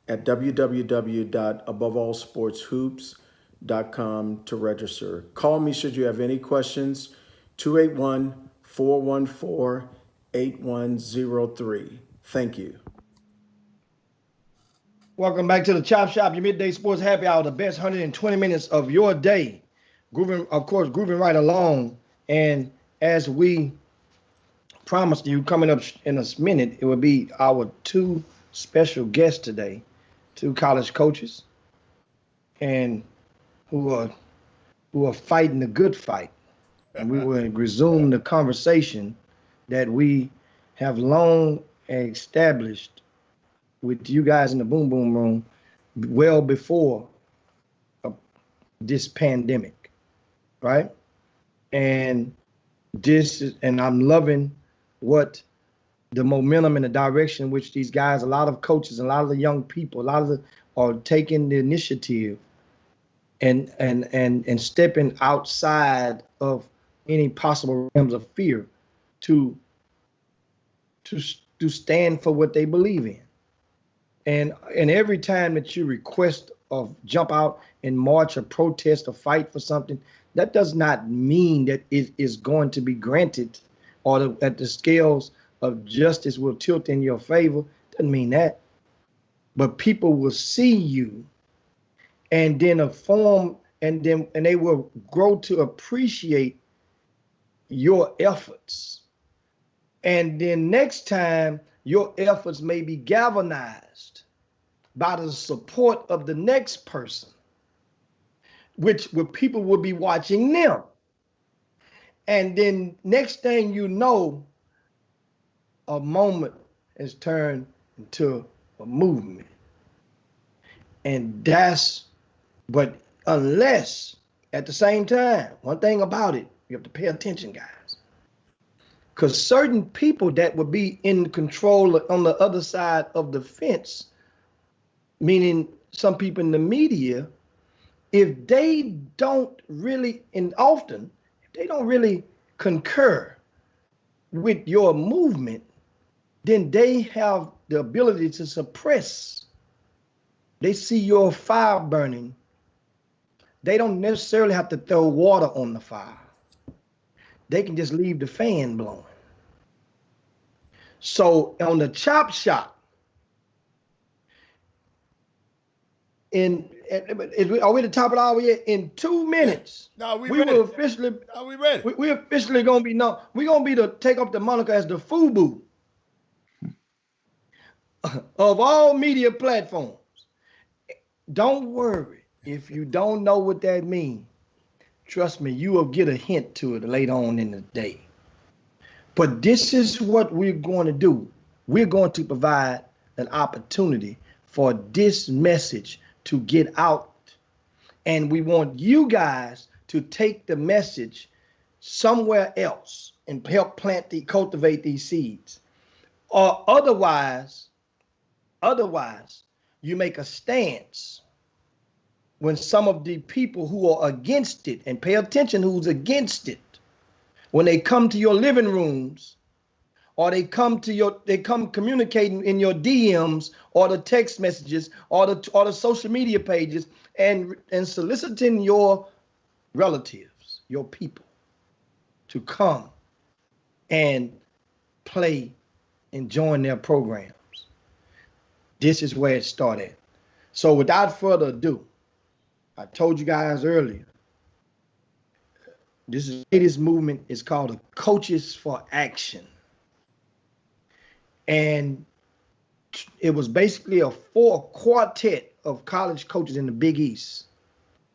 at www.aboveallsportshoops.com to register. Call me should you have any questions, 281-414-8103. Thank you. Welcome back to the Chop Shop, your midday sports happy hour, the best 120 minutes of your day. Grooving right along. And as we promised you, coming up in a minute, it will be our two special guests today, two college coaches, and who are fighting the good fight. And we will resume the conversation that we have long established with you guys in the Boom Boom Room well before this pandemic, right? And I'm loving what the momentum and the direction in which these guys, a lot of coaches, a lot of the young people, are taking the initiative and stepping outside of any possible realms of fear to stand for what they believe in. And every time that you request or jump out and march or protest or fight for something, that does not mean that it is going to be granted or that the scales of justice will tilt in your favor. Doesn't mean that. But people will see you and then and they will grow to appreciate your efforts. And then next time, your efforts may be galvanized by the support of the next person, where people will be watching them. And then next thing you know, a moment has turned into a movement. And but unless at the same time, one thing about it, you have to pay attention, guys. Because certain people that would be in control on the other side of the fence, meaning some people in the media, if they don't really, and often, if they don't really concur with your movement, then they have the ability to suppress. They see your fire burning. They don't necessarily have to throw water on the fire. They can just leave the fan blowing. So on the Chop Shop, and Are we at the top of the hour yet? In 2 minutes, No, we will officially. Are we ready? We officially gonna be known. We're gonna be take up the moniker as the FUBU of all media platforms. Don't worry if you don't know what that means. Trust me, you will get a hint to it later on in the day. But this is what we're going to do. We're going to provide an opportunity for this message to get out. And we want you guys to take the message somewhere else and help cultivate these seeds. Or otherwise, you make a stance when some of the people who are against it, and pay attention who's against it, when they come to your living rooms, or they come communicating in your DMs or the text messages or the social media pages and soliciting your relatives, your people, to come and play and join their programs. This is where it started. So without further ado, I told you guys earlier, this latest movement is called the Coaches for Action. And it was basically a quartet of college coaches in the Big East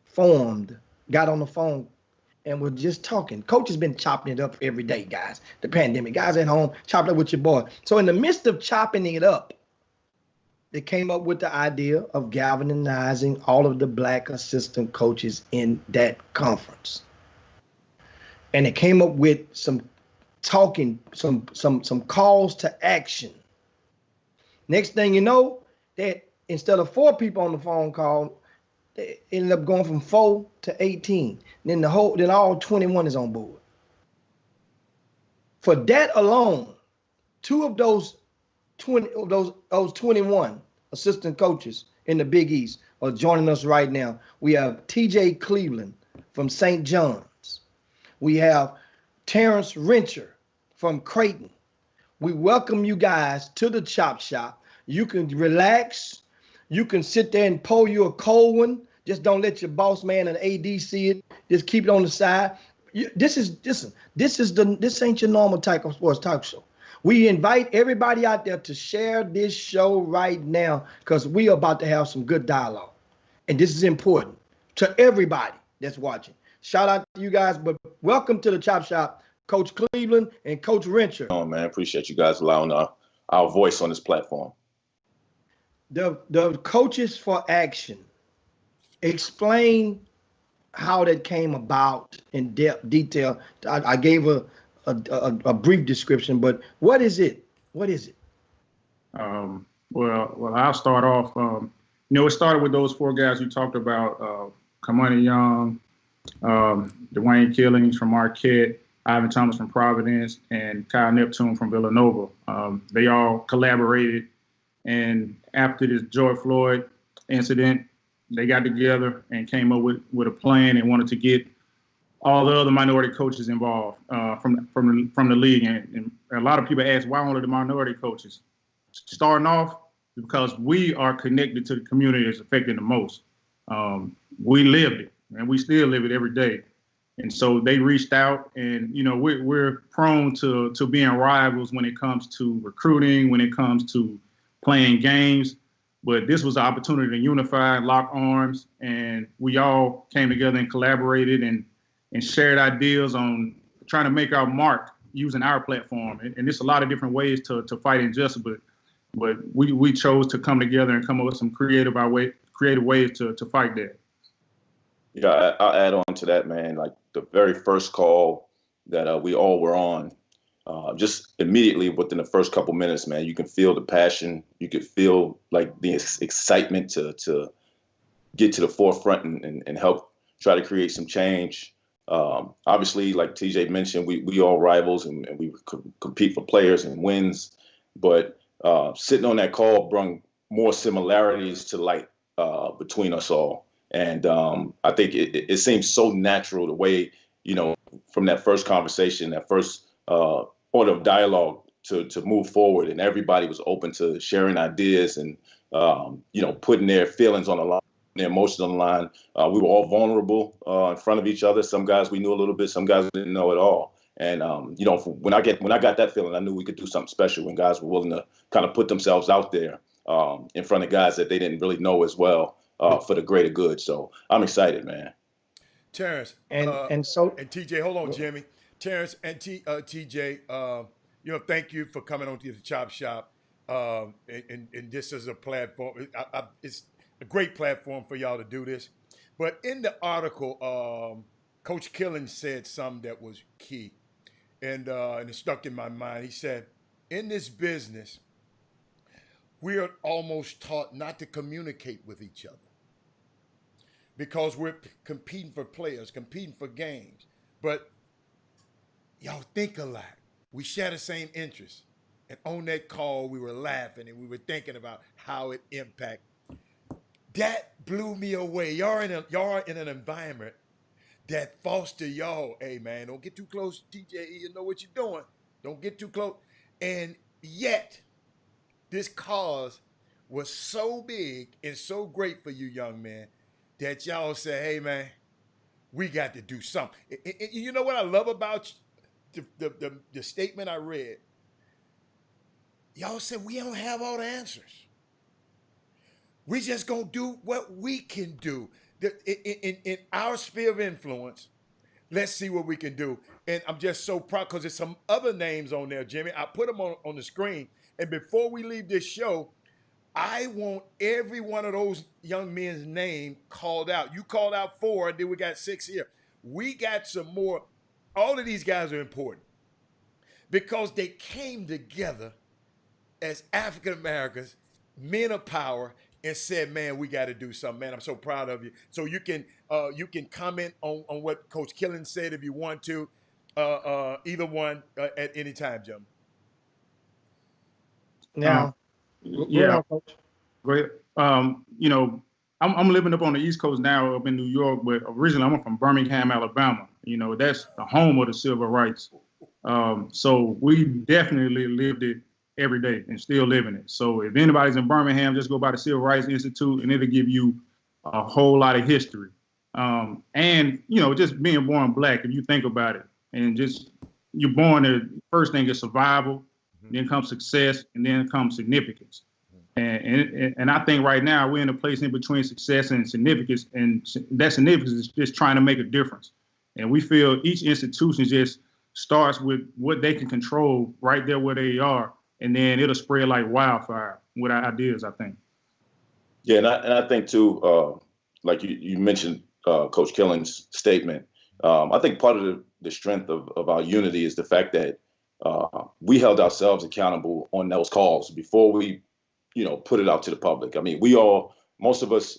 formed, got on the phone, and were just talking. Coach has been chopping it up every day, guys. The pandemic, guys at home, chopping it up with your boy. So in the midst of chopping it up, they came up with the idea of galvanizing all of the black assistant coaches in that conference. And they came up with some calls to action. Next thing you know, that instead of 4 people on the phone call, they ended up going from 4 to 18. Then all 21 is on board. For that alone, 2 of those 21 assistant coaches in the Big East are joining us right now. We have TJ Cleveland from St. John's. We have Terrence Rencher from Creighton. We welcome you guys to the Chop Shop. You can relax. You can sit there and pour you a cold one. Just don't let your boss man and AD see it. Just keep it on the side. This ain't your normal type of sports talk show. We invite everybody out there to share this show right now because we are about to have some good dialogue. And this is important to everybody that's watching. Shout out to you guys, but welcome to the Chop Shop, Coach Cleveland and Coach Rencher. Oh, man, appreciate you guys allowing our voice on this platform. The Coaches for Action. Explain how that came about in detail. I gave a brief description, but what is it? What is it? Well, I'll start off. It started with those 4 guys you talked about: Kamani Young, Dwayne Killings from Marquette, Ivan Thomas from Providence, and Kyle Neptune from Villanova. They all collaborated, and after this George Floyd incident, they got together and came up with a plan and wanted to get all the other minority coaches involved from the league. And a lot of people ask, why only the minority coaches? Starting off, because we are connected to the community that's affected the most. We lived it, and we still live it every day. And so they reached out, and we're prone to being rivals when it comes to recruiting, when it comes to playing games. But this was an opportunity to unify, lock arms, and we all came together and collaborated and shared ideas on trying to make our mark using our platform. And there's a lot of different ways to fight injustice, but we chose to come together and come up with some creative ways to fight that. Yeah, I'll add on to that, man. Like the very first call that we all were on, just immediately within the first couple minutes, man, you can feel the passion. You could feel like the excitement to get to the forefront and help try to create some change. Obviously, like TJ mentioned, we all rivals and we compete for players and wins. But sitting on that call brought more similarities to light between us all. And I think it seems so natural the way, from that first conversation, that first order of dialogue to move forward. And everybody was open to sharing ideas and, putting their feelings on the the emotions on the line. We were all vulnerable in front of each other. Some guys we knew a little bit, some guys we didn't know at all. And when I got that feeling, I knew we could do something special when guys were willing to kind of put themselves out there in front of guys that they didn't really know as well for the greater good. So I'm excited, man. Terrence and TJ, hold on, Jimmy. Terrence and TJ, thank you for coming on to the Chop Shop. And this is a platform. It's a great platform for y'all to do this. But in the article, Coach Killen said something that was key, and it stuck in my mind. He said, in this business, we are almost taught not to communicate with each other because we're competing for players, competing for games. But y'all think alike. We share the same interests. And on that call, we were laughing and we were thinking about how it impacts. That blew me away. Y'all are in an environment that foster y'all. Hey, man, don't get too close, TJ. You know what you're doing. Don't get too close. And yet, this cause was so big and so great for you young men that y'all say, hey, man, we got to do something. You know what I love about the statement I read? Y'all said we don't have all the answers. We just gonna do what we can do. In our sphere of influence, let's see what we can do. And I'm just so proud because there's some other names on there, Jimmy. I put them on the screen. And before we leave this show, I want every one of those young men's name called out. You called out 4, and then we got 6 here. We got some more. All of these guys are important because they came together as African Americans, men of power, and said, man, we got to do something. Man, I'm so proud of you. So you can comment on what Coach Killen said if you want to, either one at any time, Jim. Now, yeah, great. I'm living up on the East Coast now, up in New York, but originally I'm from Birmingham, Alabama. That's the home of the civil rights. So we definitely lived it every day and still living it. So if anybody's in Birmingham, just go by the Civil Rights Institute and it'll give you a whole lot of history. And, just being born Black, if you think about it, and just you're born, the first thing is survival, then comes success, and then comes significance. And I think right now we're in a place in between success and significance, and that significance is just trying to make a difference. And we feel each institution just starts with what they can control right there where they are, and then it'll spread like wildfire with our ideas, I think. Yeah, and I think too, like you mentioned Coach Killen's statement, I think part of the strength of our unity is the fact that we held ourselves accountable on those calls before we, put it out to the public. I mean, most of us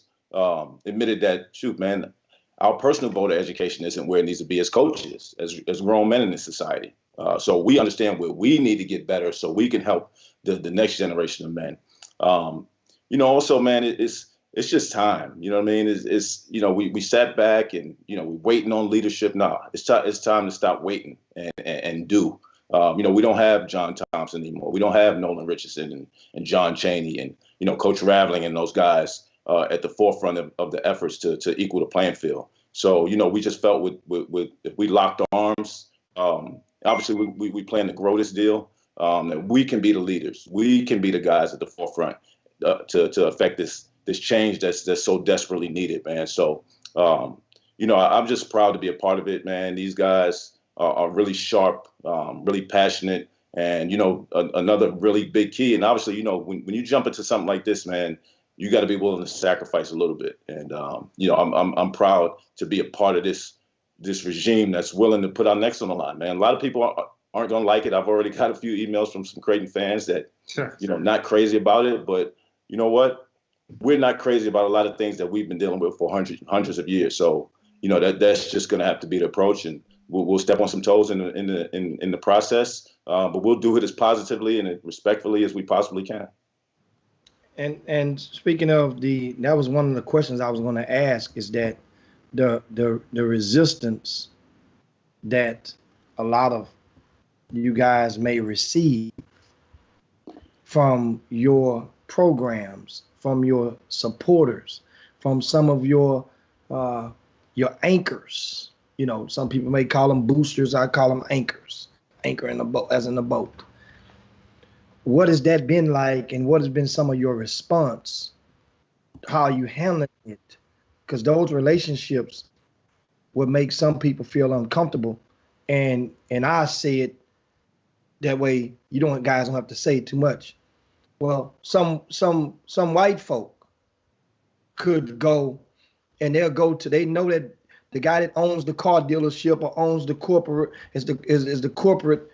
admitted that, shoot, man, our personal voter education isn't where it needs to be as coaches, as grown men in this society. So we understand where we need to get better so we can help the next generation of men. Also, man, it's just time. You know what I mean? We sat back and, we're waiting on leadership. No, it's time to stop waiting and do. We don't have John Thompson anymore. We don't have Nolan Richardson and John Chaney and, Coach Raveling and those guys at the forefront of the efforts to equal the playing field. So, we just felt with if we locked arms, obviously we plan to grow this deal, and we can be the leaders. We can be the guys at the forefront to affect this change that's so desperately needed, man. So, I'm just proud to be a part of it, man. These guys are really sharp, really passionate, and, another really big key. And obviously, when you jump into something like this, man, you got to be willing to sacrifice a little bit. And, I'm proud to be a part of this regime that's willing to put our necks on the line, man. A lot of people aren't going to like it. I've already got a few emails from some Creighton fans that, not crazy about it. But you know what? We're not crazy about a lot of things that we've been dealing with for hundreds of years. So, that's just going to have to be the approach. And we'll step on some toes in the process, but we'll do it as positively and respectfully as we possibly can. And speaking of that was one of the questions I was going to ask, is that the resistance that a lot of you guys may receive from your programs, from your supporters, from some of your anchors. You know, some people may call them boosters. I call them anchors. Anchor in the boat, as in the boat. What has that been like, and what has been some of your response? How are you handling it? Because those relationships would make some people feel uncomfortable, and I say it that way. Guys don't have to say too much. Well, some white folk could go, and they know that the guy that owns the car dealership or owns the corporate is the corporate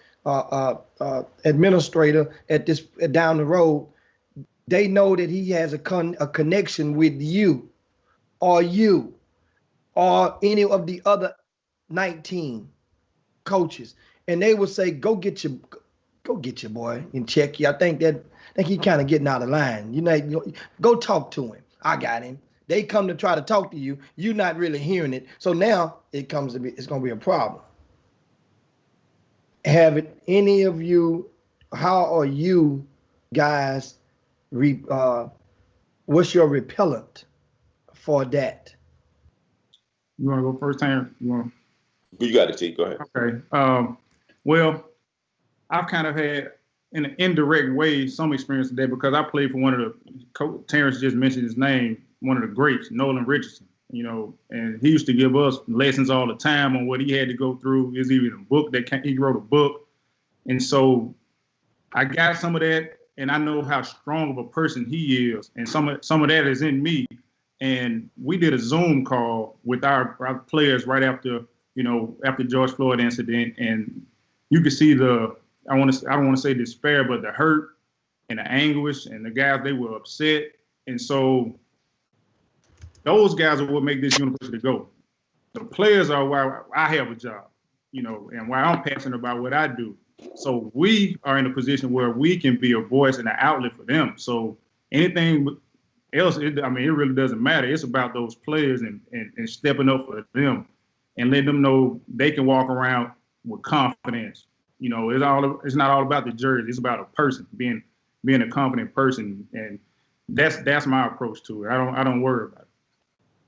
administrator at this down the road. They know that he has a connection with you or any of the other 19 coaches, and they would say, go get your boy and check you. I think he kind of getting out of line. You know, go talk to him. I got him. They come to try to talk to you. You're not really hearing it. So now it's going to be a problem. Have it any of you? How are you guys? What's your repellent for that? You want to go first, Terrence? You got it, T. Go ahead. Okay. Well, I've kind of had, in an indirect way, some experience today because I played for one of the, Terrence just mentioned his name, one of the greats, Nolan Richardson, you know, and he used to give us lessons all the time on what he had to go through. There's even a book he wrote a book. And so I got some of that, and I know how strong of a person he is, and some of that is in me. And we did a Zoom call with our players right after, after George Floyd incident, and you could see I don't want to say despair, but the hurt and the anguish, and the guys, they were upset. And so those guys are what make this university go. The players are why I have a job, and why I'm passionate about what I do. So we are in a position where we can be a voice and an outlet for them. So anything else, it really doesn't matter. It's about those players and stepping up for them and letting them know they can walk around with confidence. It's not all about the jersey. It's about a person being a confident person, and that's my approach to it. I don't worry about it.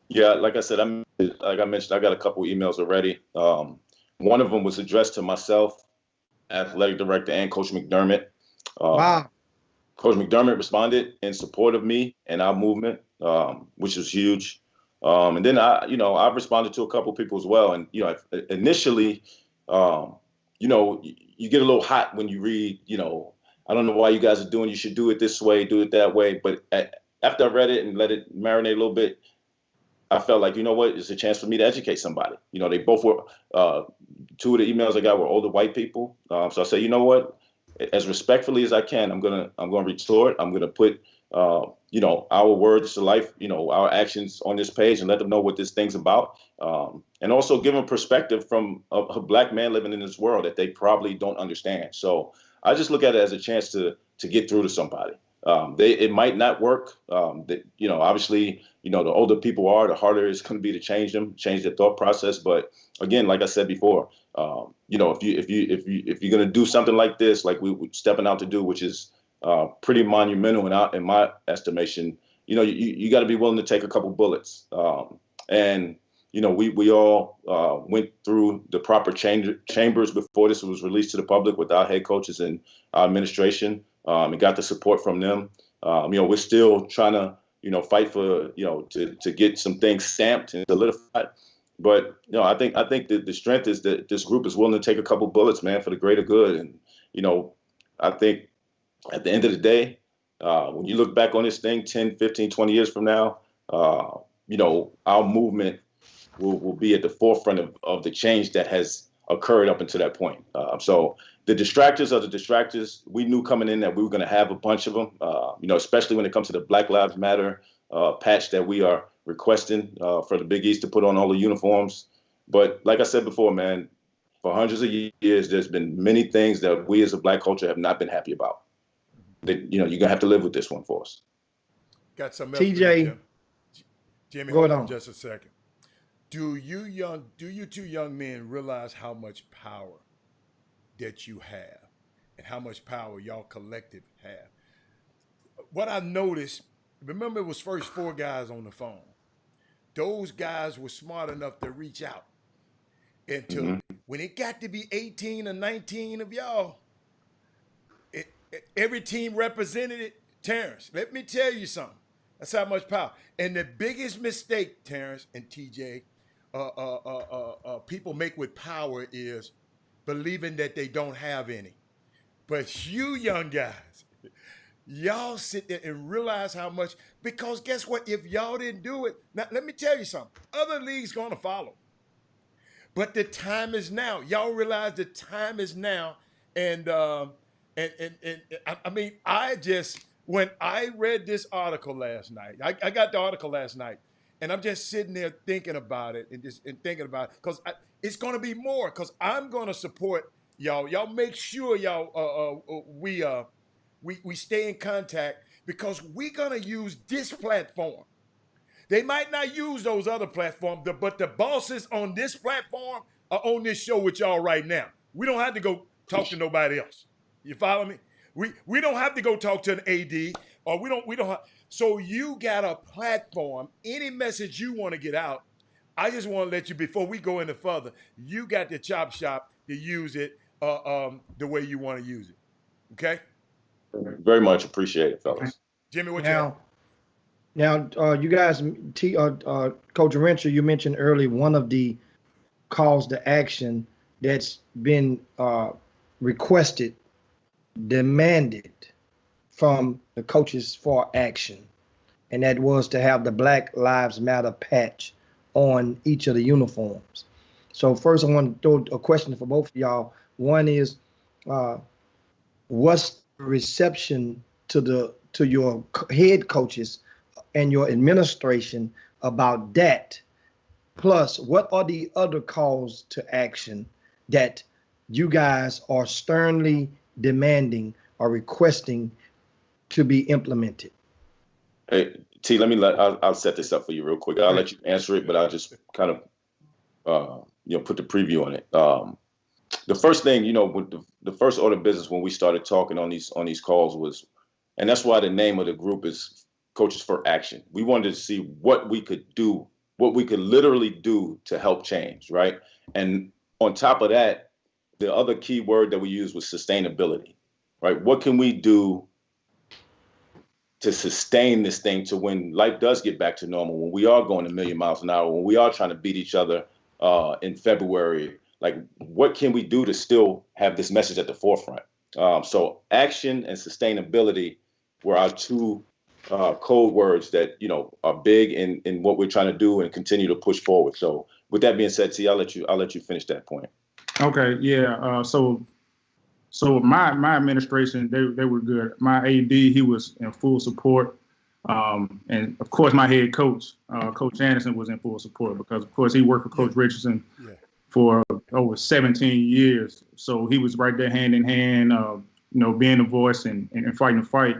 Yeah, like I said, like I mentioned, I got a couple emails already. One of them was addressed to myself, athletic director, and Coach McDermott. Wow. Coach McDermott responded in support of me and our movement, which was huge. And then I responded to a couple people as well. And initially, you get a little hot when you read, I don't know why you guys are doing. You should do it this way, do it that way. But after I read it and let it marinate a little bit, I felt like, it's a chance for me to educate somebody. They both were, two of the emails I got were older white people. So I said, you know what, as respectfully as I can, I'm gonna retort. I'm gonna put, our words to life, our actions on this page, and let them know what this thing's about. And also give them perspective from a Black man living in this world that they probably don't understand. So I just look at it as a chance to get through to somebody. It might not work. Obviously, the older people are, the harder it's going to be to change their thought process. But again, like I said before, if you're going to do something like this, like we were stepping out to do, which is pretty monumental in my estimation, you got to be willing to take a couple bullets. We all went through the proper chambers before this was released to the public with our head coaches and our administration, and got the support from them. We're still trying to, fight for, to get some things stamped and solidified. But, I think that the strength is that this group is willing to take a couple bullets, man, for the greater good. And, I think at the end of the day, when you look back on this thing 10, 15, 20 years from now, our movement will be at the forefront of the change that has occurred up until that point. So the distractors are the distractors. We knew coming in that we were going to have a bunch of them, especially when it comes to the Black Lives Matter patch that we are requesting for the Big East to put on all the uniforms. But like I said before, man, for hundreds of years, there's been many things that we as a Black culture have not been happy about. That, you're going to have to live with this one for us. Got some else. TJ, Jimmy, go hold on on just a second. Do you two young men realize how much power that you have and how much power y'all collective have? What I noticed, remember it was first 4 guys on the phone. those guys were smart enough to reach out. And when it got to be 18 or 19 of y'all, every team represented it. Terrence, let me tell you something. That's how much power. And the biggest mistake, Terrence and TJ, people make with power is believing that they don't have any. But you young guys, y'all sit there and realize how much, because guess what? If y'all didn't do it, now let me tell you something. Other leagues gonna follow. But the time is now. Y'all realize the time is now. And I mean, when I read this article last night, I got the article last night, and I'm just sitting there thinking about it and thinking about it, because it's going to be more, because I'm going to support y'all. Y'all make sure we stay in contact, because we're going to use this platform. They might not use those other platforms, but the bosses on this platform are on this show with y'all right now. We don't have to go talk to nobody else. You follow me? We don't have to go talk to an AD, or we don't have. So you got a platform. Any message you want to get out, I just want to let you, before we go any further, you got the chop shop to use it the way you want to use it. Okay? Very much appreciate it, fellas. Jimmy, what you have? Now, you guys, Coach Renshaw, you mentioned earlier one of the calls to action that's been requested, demanded from the coaches for action, and that was to have the Black Lives Matter patch on each of the uniforms. So first, I want to throw a question for both of y'all. One is, what's the reception to your head coaches and your administration about that? Plus, what are the other calls to action that you guys are sternly demanding or requesting to be implemented? Hey, T, I'll set this up for you real quick. I'll let you answer it, but I'll just kind of, put the preview on it. The first thing, with the first order of business when we started talking on these calls was, and that's why the name of the group is Coaches for Action. We wanted to see what we could do, what we could literally do to help change, right? And on top of that, the other key word that we used was sustainability, right? What can we do to sustain this thing to when life does get back to normal, when we are going a million miles an hour, when we are trying to beat each other in February? Like, what can we do to still have this message at the forefront? So action and sustainability were our two code words that, are big in what we're trying to do and continue to push forward. So with that being said, T, I'll let you finish that point. Okay. Yeah. So my administration, they were good. My AD, he was in full support. And of course, my head coach, Coach Anderson, was in full support, because of course he worked for Coach Richardson for over 17 years. So he was right there hand in hand, being the voice and fighting the fight.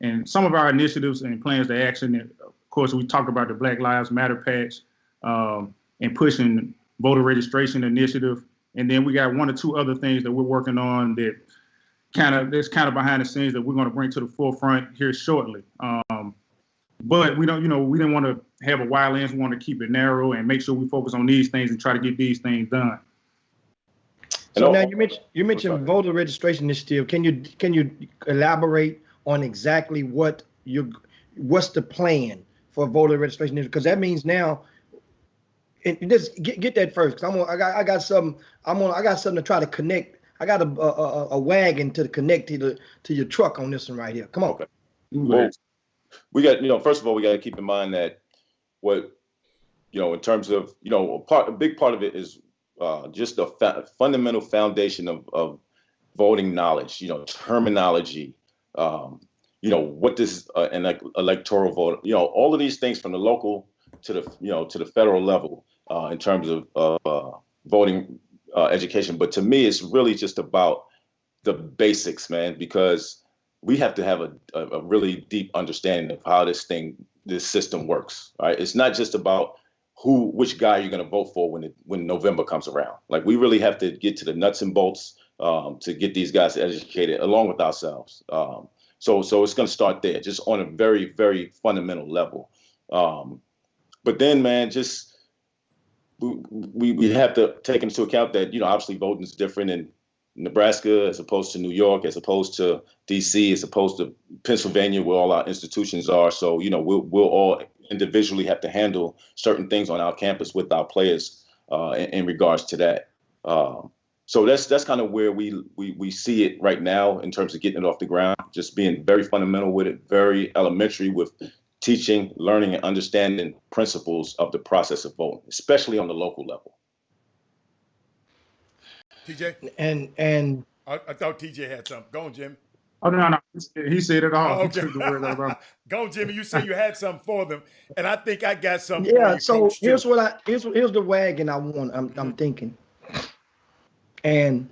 And some of our initiatives and plans to action, of course, we talked about the Black Lives Matter patch and pushing voter registration initiative. And then we got one or two other things that we're working on that that's kind of behind the scenes that we're going to bring to the forefront here shortly. But we didn't want to have a wide lens. We want to keep it narrow and make sure we focus on these things and try to get these things done. So now you mentioned voter registration initiative. Can you elaborate on exactly what's the plan for voter registration? Because that means now, and just get that first. Because I got something to try to connect. I got a wagon to connect to your truck on this one right here. Come on. Okay. Well, we got, first of all, we got to keep in mind that in terms of, a big part of it is just the fundamental foundation of voting knowledge, terminology, what this an electoral vote, all of these things from the local to the federal level in terms of voting education. But to me, it's really just about the basics, man, because we have to have a really deep understanding of how this system works. Right? It's not just about which guy you're going to vote for when November comes around. Like, we really have to get to the nuts and bolts to get these guys educated along with ourselves. So it's going to start there, just on a very, very fundamental level. But then, man, just we have to take into account that, you know, obviously voting is different in Nebraska as opposed to New York, as opposed to DC, as opposed to Pennsylvania, where all our institutions are. So, you know, we'll all individually have to handle certain things on our campus with our players in regards to that. So that's kind of where we see it right now in terms of getting it off the ground, just being very fundamental with it, very elementary with teaching, learning, and understanding principles of the process of voting, especially on the local level. TJ? And I thought TJ had something. Go on, Jimmy. Oh, no. He said it all. Oh, okay. Go on, Jimmy. You said you had something for them, and I think I got something for you, so Coach, here's too. what here's the wagon I want. I'm thinking. And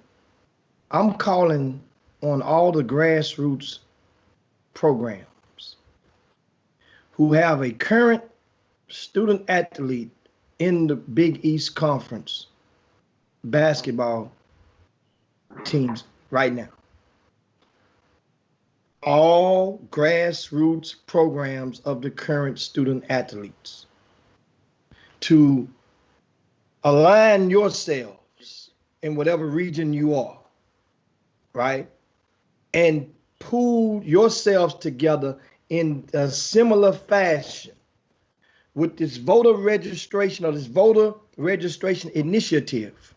I'm calling on all the grassroots programs who have a current student athlete in the Big East Conference basketball teams right now. All grassroots programs of the current student athletes to align yourselves in whatever region you are, right? And pool yourselves together in a similar fashion with this voter registration or this voter registration initiative,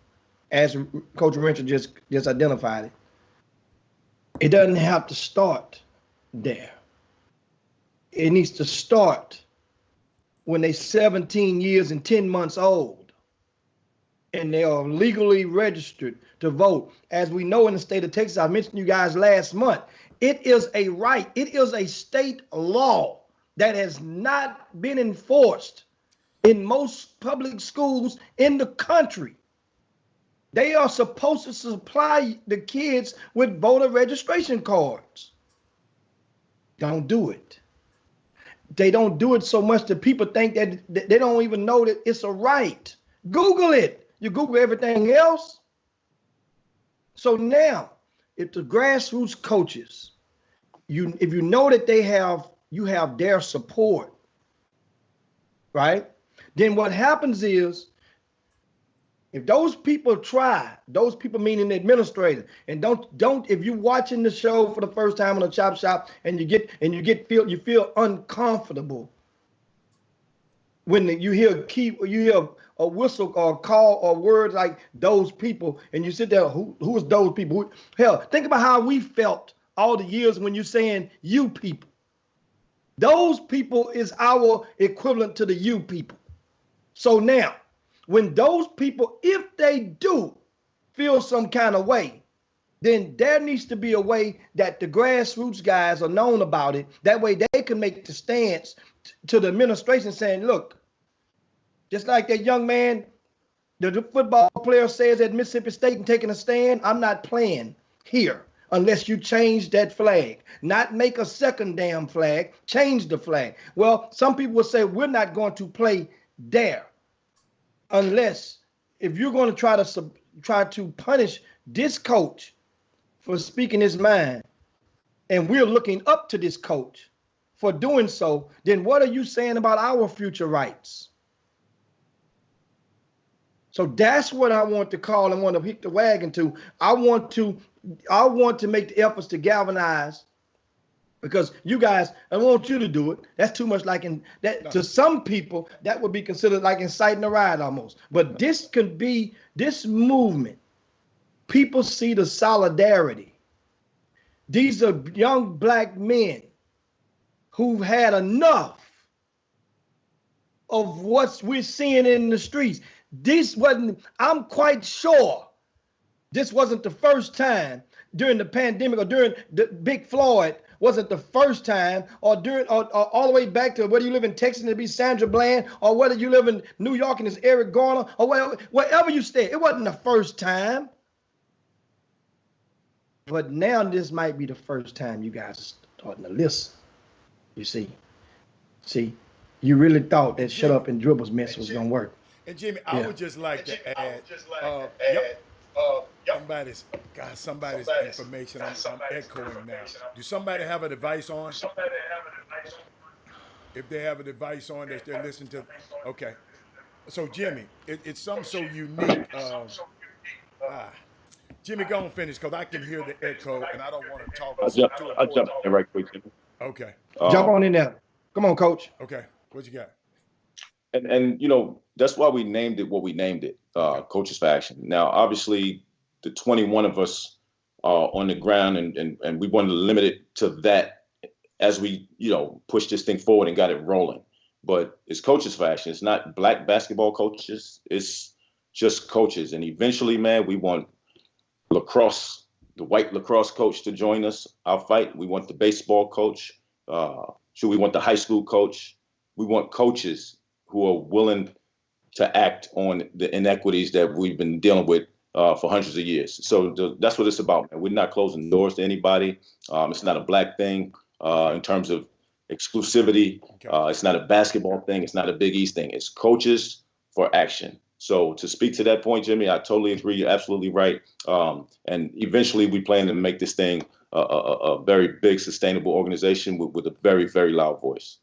as Coach Rencher just identified it. It doesn't have to start there. It needs to start when they're 17 years and 10 months old and they are legally registered to vote. As we know in the state of Texas, I mentioned you guys last month, it is a right. It is a state law that has not been enforced in most public schools in the country. They are supposed to supply the kids with voter registration cards. Don't do it. They don't do it so much that people think that they don't even know that it's a right. Google it. You Google everything else. So now, if the grassroots coaches, if you know that you have their support, right? Then what happens is, if those people try, those people meaning the administrator, and don't if you're watching the show for the first time on a Chop Shop and you feel uncomfortable when you hear a whistle or a call or words like those people, and you sit there, who is those people? Hell, think about how we felt all the years when you're saying you people. Those people is our equivalent to the you people. So now, when those people, if they do feel some kind of way, then there needs to be a way that the grassroots guys are known about it. That way they can make the stance to the administration saying, look, just like that young man, the football player says at Mississippi State and taking a stand, I'm not playing here unless you change that flag. Not make a second damn flag, change the flag. Well, some people will say we're not going to play there unless, if you're going to try to punish this coach for speaking his mind, and we're looking up to this coach for doing so, then what are you saying about our future rights? So that's what I want to call and want to hit the wagon to. I want to make the efforts to galvanize, because you guys, I want you to do it. That's too much to some people, that would be considered like inciting a riot almost. But this could be, this movement, people see the solidarity. These are young black men who've had enough of what we're seeing in the streets. I'm quite sure this wasn't the first time during the pandemic or during the Big Floyd wasn't the first time, or during or all the way back to whether you live in Texas and it be Sandra Bland, or whether you live in New York and it's Eric Garner, or wherever you stay. It wasn't the first time. But now this might be the first time you guys starting to listen. You see, you really thought that shut up and dribbles mess was gonna work. And Jimmy, I would just like to add, somebody's information. I'm echoing now. Do somebody have a device on? if they have a device on that they're listening to. Okay. So Jimmy, it's something so unique. Jimmy, go and finish because I can hear the echo and I don't want to talk. I'll jump in right quick, Jimmy. Okay. Jump on in there. Come on, Coach. Okay. What you got? And you know, that's why we named it what we named it, Coaches for Action. Now, obviously, the 21 of us are on the ground, and we wanted to limit it to that as we, you know, push this thing forward and got it rolling. But it's Coaches for Action. It's not black basketball coaches. It's just coaches. And eventually, man, we want lacrosse, the white lacrosse coach to join us, our fight. We want the baseball coach. We want the high school coach. We want coaches who are willing to act on the inequities that we've been dealing with for hundreds of years. So that's what it's about, man. We're not closing doors to anybody. It's not a black thing in terms of exclusivity. It's not a basketball thing. It's not a Big East thing. It's Coaches for Action. So to speak to that point, Jimmy, I totally agree. You're absolutely right. And eventually we plan to make this thing a very big, sustainable organization with a very, very loud voice.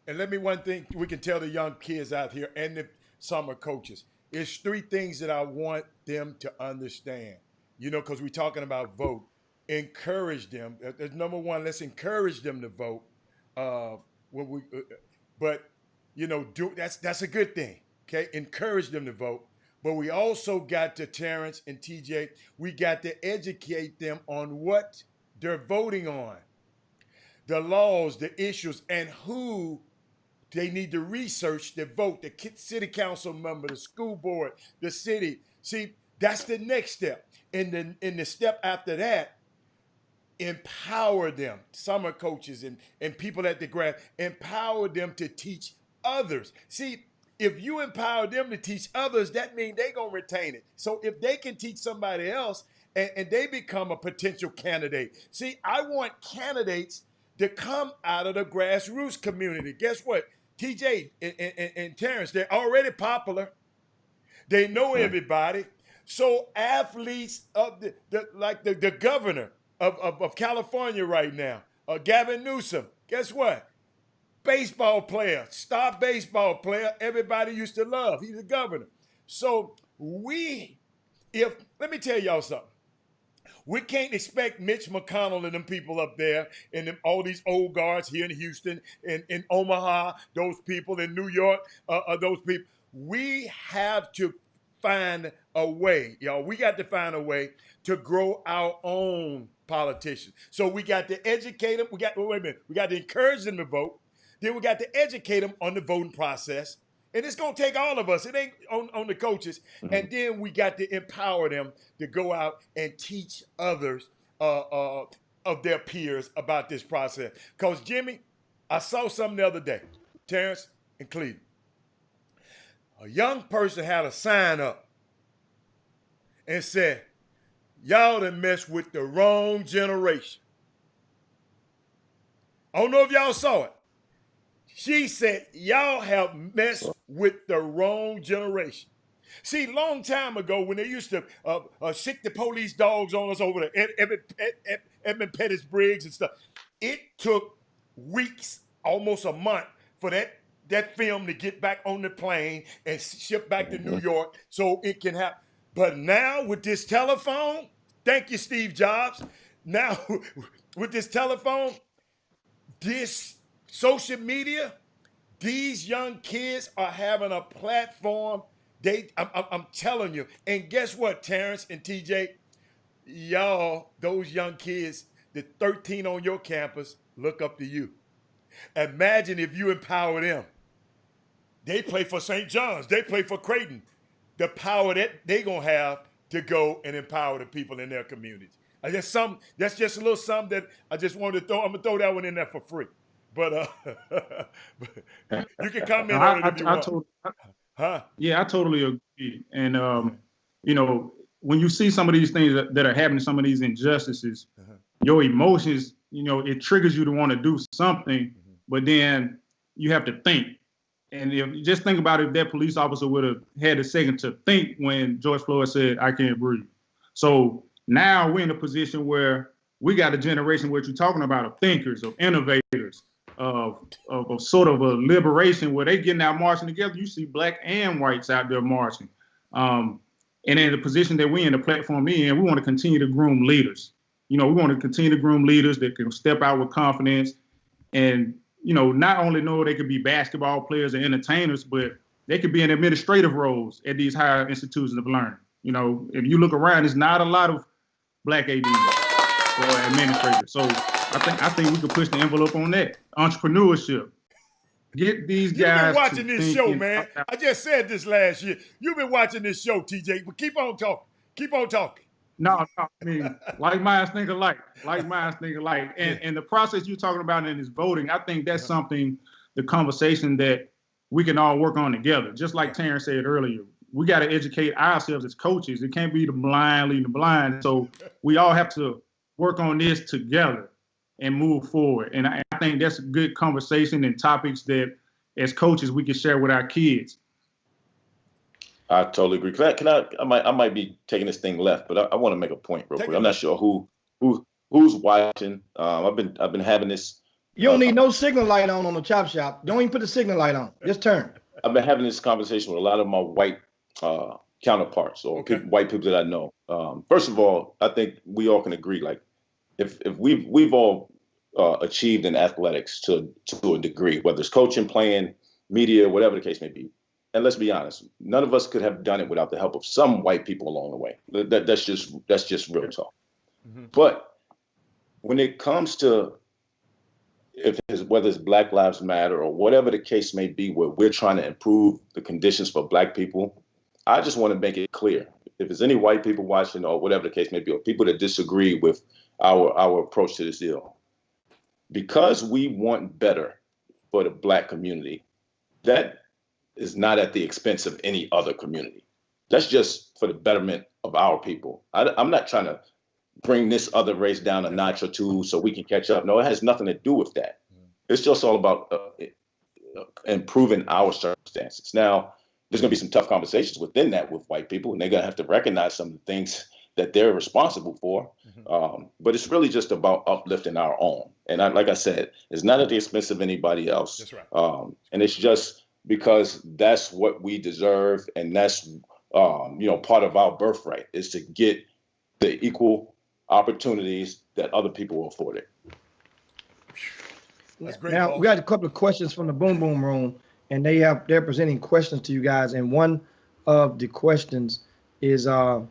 And let me one thing we can tell the young kids out here and the summer coaches. It's 3 things that I want them to understand, you know, because we're talking about vote. Encourage them. That's number one. Let's encourage them to vote. But you know, that's a good thing. Okay, encourage them to vote. But we also got to, Terrence and TJ, we got to educate them on what they're voting on, the laws, the issues, and who they need to research to vote, the city council member, the school board, the city. See, that's the next step. In the step after that, empower them, summer coaches and people at the grad, empower them to teach others. See, if you empower them to teach others, that means they're going to retain it. So if they can teach somebody else and they become a potential candidate. See, I want candidates to come out of the grassroots community. Guess what? TJ and Terrence, they're already popular. They know everybody. So athletes of the governor of California right now, Gavin Newsom, guess what? Baseball player, star baseball player, everybody used to love. He's the governor. So let me tell y'all something. We can't expect Mitch McConnell and them people up there and all these old guards here in Houston, in Omaha, those people in New York, those people. We have to find a way, y'all. We got to find a way to grow our own politicians. So we got to educate them. We got to encourage them to vote. Then we got to educate them on the voting process. And it's going to take all of us. It ain't on the coaches. Mm-hmm. And then we got to empower them to go out and teach others of their peers about this process. Because, Jimmy, I saw something the other day, Terrence and Cleveland. A young person had a sign up and said, y'all done messed with the wrong generation. I don't know if y'all saw it. She said, y'all have messed with the wrong generation. See, long time ago, when they used to sick the police dogs on us over there, Edmund Pettis Briggs and stuff, it took weeks, almost a month, for that film to get back on the plane and ship back to New York so it can happen. But now with this telephone, thank you, Steve Jobs. Now with this telephone, this social media, these young kids are having a platform. I'm telling you. And guess what, Terrence and TJ? Y'all, those young kids, the 13 on your campus, look up to you. Imagine if you empower them. They play for St. John's. They play for Creighton. The power that they're going to have to go and empower the people in their communities. That's just a little something that I just wanted to throw. I'm going to throw that one in there for free. But you can comment on it if you want. Yeah, I totally agree. And, you know, when you see some of these things that are happening, some of these injustices, your emotions, you know, it triggers you to want to do something, but then you have to think. And just think about if that police officer would have had a second to think when George Floyd said, "I can't breathe." So now we're in a position where we got a generation, what you're talking about, of thinkers, of innovators, of sort of a liberation where they getting out marching together. You see black and whites out there marching. And in the position that we in, the platform we in, we want to continue to groom leaders. We want to continue to groom leaders that can step out with confidence and, not only know they could be basketball players and entertainers, but they could be in administrative roles at these higher institutions of learning. If you look around, there's not a lot of black ADs or administrators. So I think we could push the envelope on that. Entrepreneurship. Get these guys. You've been watching this show, man. I just said this last year. You've been watching this show, TJ, but keep on talking. Keep on talking. No, I mean, like minds think alike. Like minds think alike. And the process you're talking about in this voting, I think that's something, the conversation that we can all work on together. Just like Terrence said earlier, we got to educate ourselves as coaches. It can't be the blind leading the blind. So we all have to work on this together and move forward. And I think that's a good conversation and topics that as coaches we can share with our kids. I totally agree. I might be taking this thing left, but I want to make a point real quick. I'm not sure who's watching. I've been having this. You don't need no signal light on the chop shop. Don't even put the signal light on. Just turn. I've been having this conversation with a lot of my white counterparts or white people that I know. First of all, I think we all can agree, like, if we've all achieved in athletics to a degree, whether it's coaching, playing, media, whatever the case may be. And let's be honest, none of us could have done it without the help of some white people along the way. That's just real talk. Mm-hmm. But when it comes to whether it's Black Lives Matter or whatever the case may be, where we're trying to improve the conditions for Black people, I just want to make it clear. If there's any white people watching or whatever the case may be, or people that disagree with our approach to this deal, because we want better for the Black community, that is not at the expense of any other community. That's just for the betterment of our people. I'm not trying to bring this other race down a notch or two so we can catch up. No, it has nothing to do with that. It's just all about improving our circumstances. Now, there's going to be some tough conversations within that with white people, and they're going to have to recognize some of the things that they're responsible for. Mm-hmm. But it's really just about uplifting our own. And like I said, it's not at the expense of anybody else. That's right. And it's just because that's what we deserve, and that's part of our birthright is to get the equal opportunities that other people are afforded. That's great. Now we got a couple of questions from the Boom Boom Room, and they're presenting questions to you guys. And one of the questions is let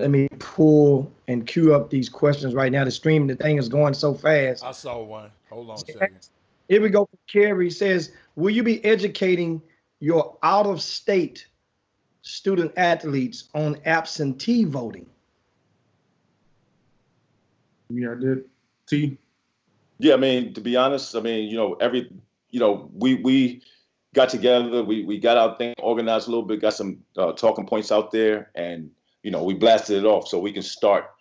me pull and queue up these questions right now. The thing is going so fast. I saw one. Hold on a second. Here we go. Carrie says, will you be educating your out-of-state student athletes on absentee voting? Yeah, I did. T. Yeah, I mean, to be honest, I mean, we got together, we got our thing organized a little bit, got some talking points out there, and, we blasted it off so we can start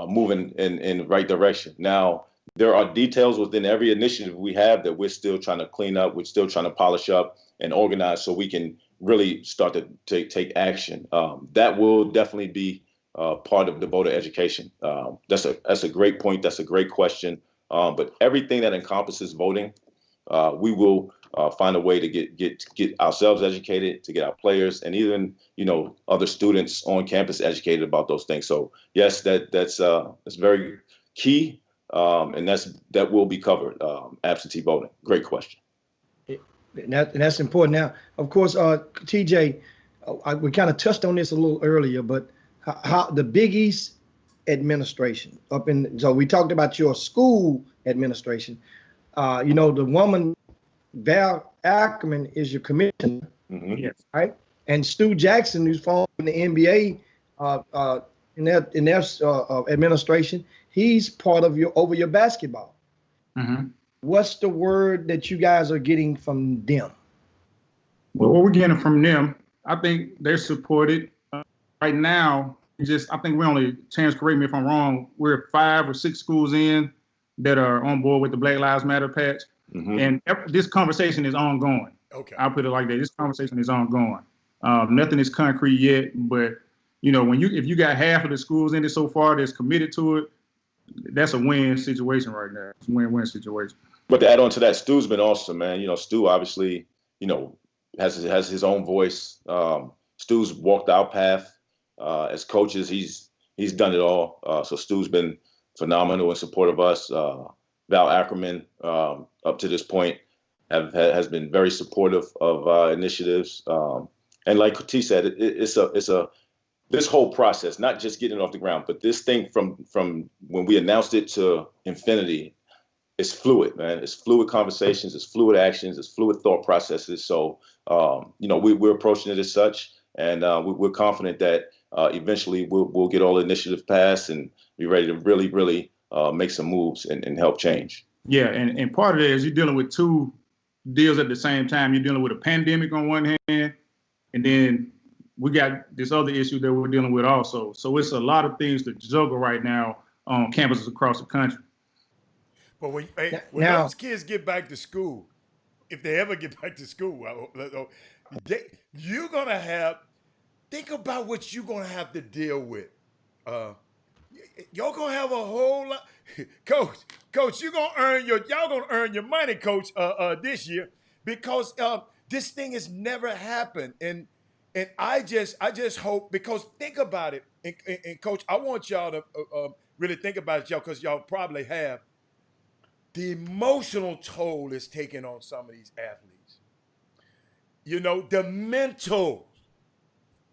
moving in the right direction. Now, there are details within every initiative we have that we're still trying to clean up. We're still trying to polish up and organize so we can really start to take action. That will definitely be part of the voter education. That's a great point. That's a great question. But everything that encompasses voting, we will find a way to get ourselves educated, to get our players, and even other students on campus educated about those things. So yes, that's very key. And that will be covered. Absentee voting. Great question. And that's important. Now, of course, TJ, we kind of touched on this a little earlier, but how the Big East administration so we talked about your school administration. The woman Val Ackerman is your commissioner, yes, right? And Stu Jackson, who's from the NBA in their administration, he's part of your basketball. Mm-hmm. What's the word that you guys are getting from them? Well, what we're getting from them, I think they're supported. Right now, I think we're only, Terrence, correct me if I'm wrong, we're 5 or 6 schools in that are on board with the Black Lives Matter patch. Mm-hmm. And this conversation is ongoing. Okay. I'll put it like that. This conversation is ongoing. Nothing is concrete yet, but if you got half of the schools in it so far that's committed to it, that's a win situation right now. It's a win-win situation. But to add on to that, Stu's been awesome, man. You know, Stu obviously, you know, has his own voice. Stu's walked our path as coaches. He's done it all. So Stu's been phenomenal in support of us. Val Ackerman, up to this point, has been very supportive of our initiatives. And like T said, it's this whole process, not just getting it off the ground, but this thing from when we announced it to infinity, it's fluid, man. It's fluid conversations, it's fluid actions, it's fluid thought processes. So, you know, we're approaching it as such, and we're confident that eventually we'll get all the initiatives passed and be ready to really, really make some moves and help change. Yeah, and part of that is you're dealing with two deals at the same time. You're dealing with a pandemic on one hand, and then we got this other issue that we're dealing with also. So it's a lot of things to juggle right now on campuses across the country. But when those kids get back to school, if they ever get back to school, you're going to have, think about what you're going to have to deal with. Y'all going to have a whole lot. Coach, y'all going to earn your money, Coach, this year, because this thing has never happened. And I just hope, because think about it, and Coach, I want y'all to really think about it, y'all, because y'all probably have. The emotional toll is taken on some of these athletes. You know, the mental.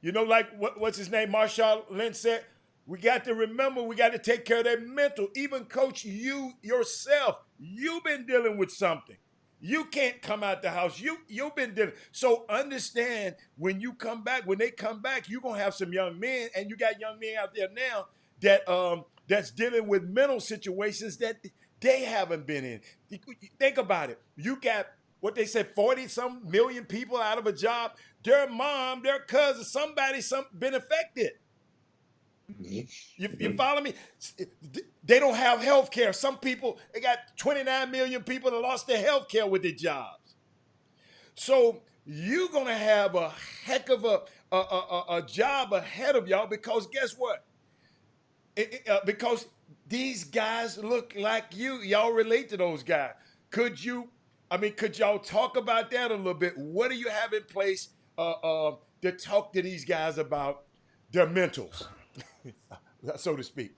You know, like what's his name? Marshawn Lynch said, we got to remember, we got to take care of their mental. Even Coach, you yourself, you've been dealing with something. You can't come out the house. You've been dealing. So understand, when you come back, when they come back, you're going to have some young men, and you got young men out there now that that's dealing with mental situations that they haven't been in. Think about it. You got what they said, 40-some million people out of a job. Their mom, their cousin, somebody been affected. You follow me? They don't have health care. Some people, they got 29 million people that lost their health care with their jobs. So you're going to have a heck of a job ahead of y'all, because guess what? Because these guys look like you. Y'all relate to those guys. Could y'all talk about that a little bit? What do you have in place to talk to these guys about their mentals, so to speak?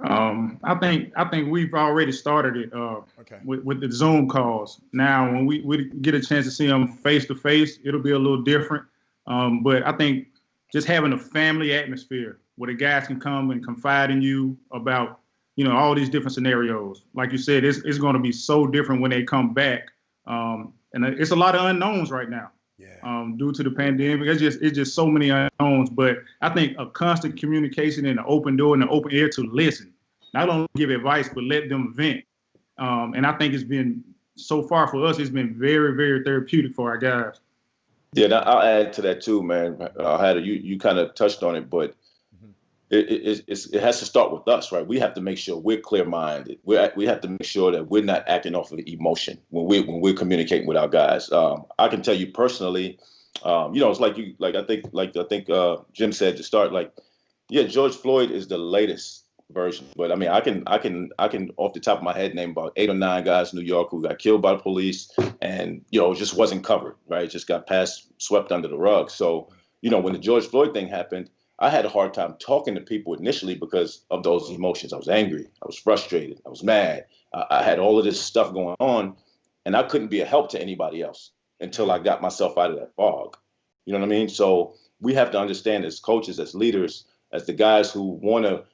I think we've already started it with the Zoom calls. Now, when we get a chance to see them face to face, it'll be a little different. But I think just having a family atmosphere where the guys can come and confide in you about, you know, all these different scenarios. Like you said, it's going to be so different when they come back. And it's a lot of unknowns right now. Yeah. Due to the pandemic. It's just so many unknowns. But I think a constant communication and an open door and an open ear to listen. Not only give advice, but let them vent. And I think it's been, so far for us, it's been very, very therapeutic for our guys. Yeah, I'll add to that too, man. You kind of touched on it, but it has to start with us, right? We have to make sure we're clear-minded. We have to make sure that we're not acting off of emotion when we're communicating with our guys. I can tell you personally, you know, it's I think Jim said to start, George Floyd is the latest version, but I mean, I can off the top of my head name about 8 or 9 guys in New York who got killed by the police, and you know, it just wasn't covered, right? It just got swept under the rug. So, you know, when the George Floyd thing happened, I had a hard time talking to people initially because of those emotions. I was angry, I was frustrated, I was mad. I had all of this stuff going on, and I couldn't be a help to anybody else until I got myself out of that fog. You know what I mean? So we have to understand, as coaches, as leaders, as the guys who want to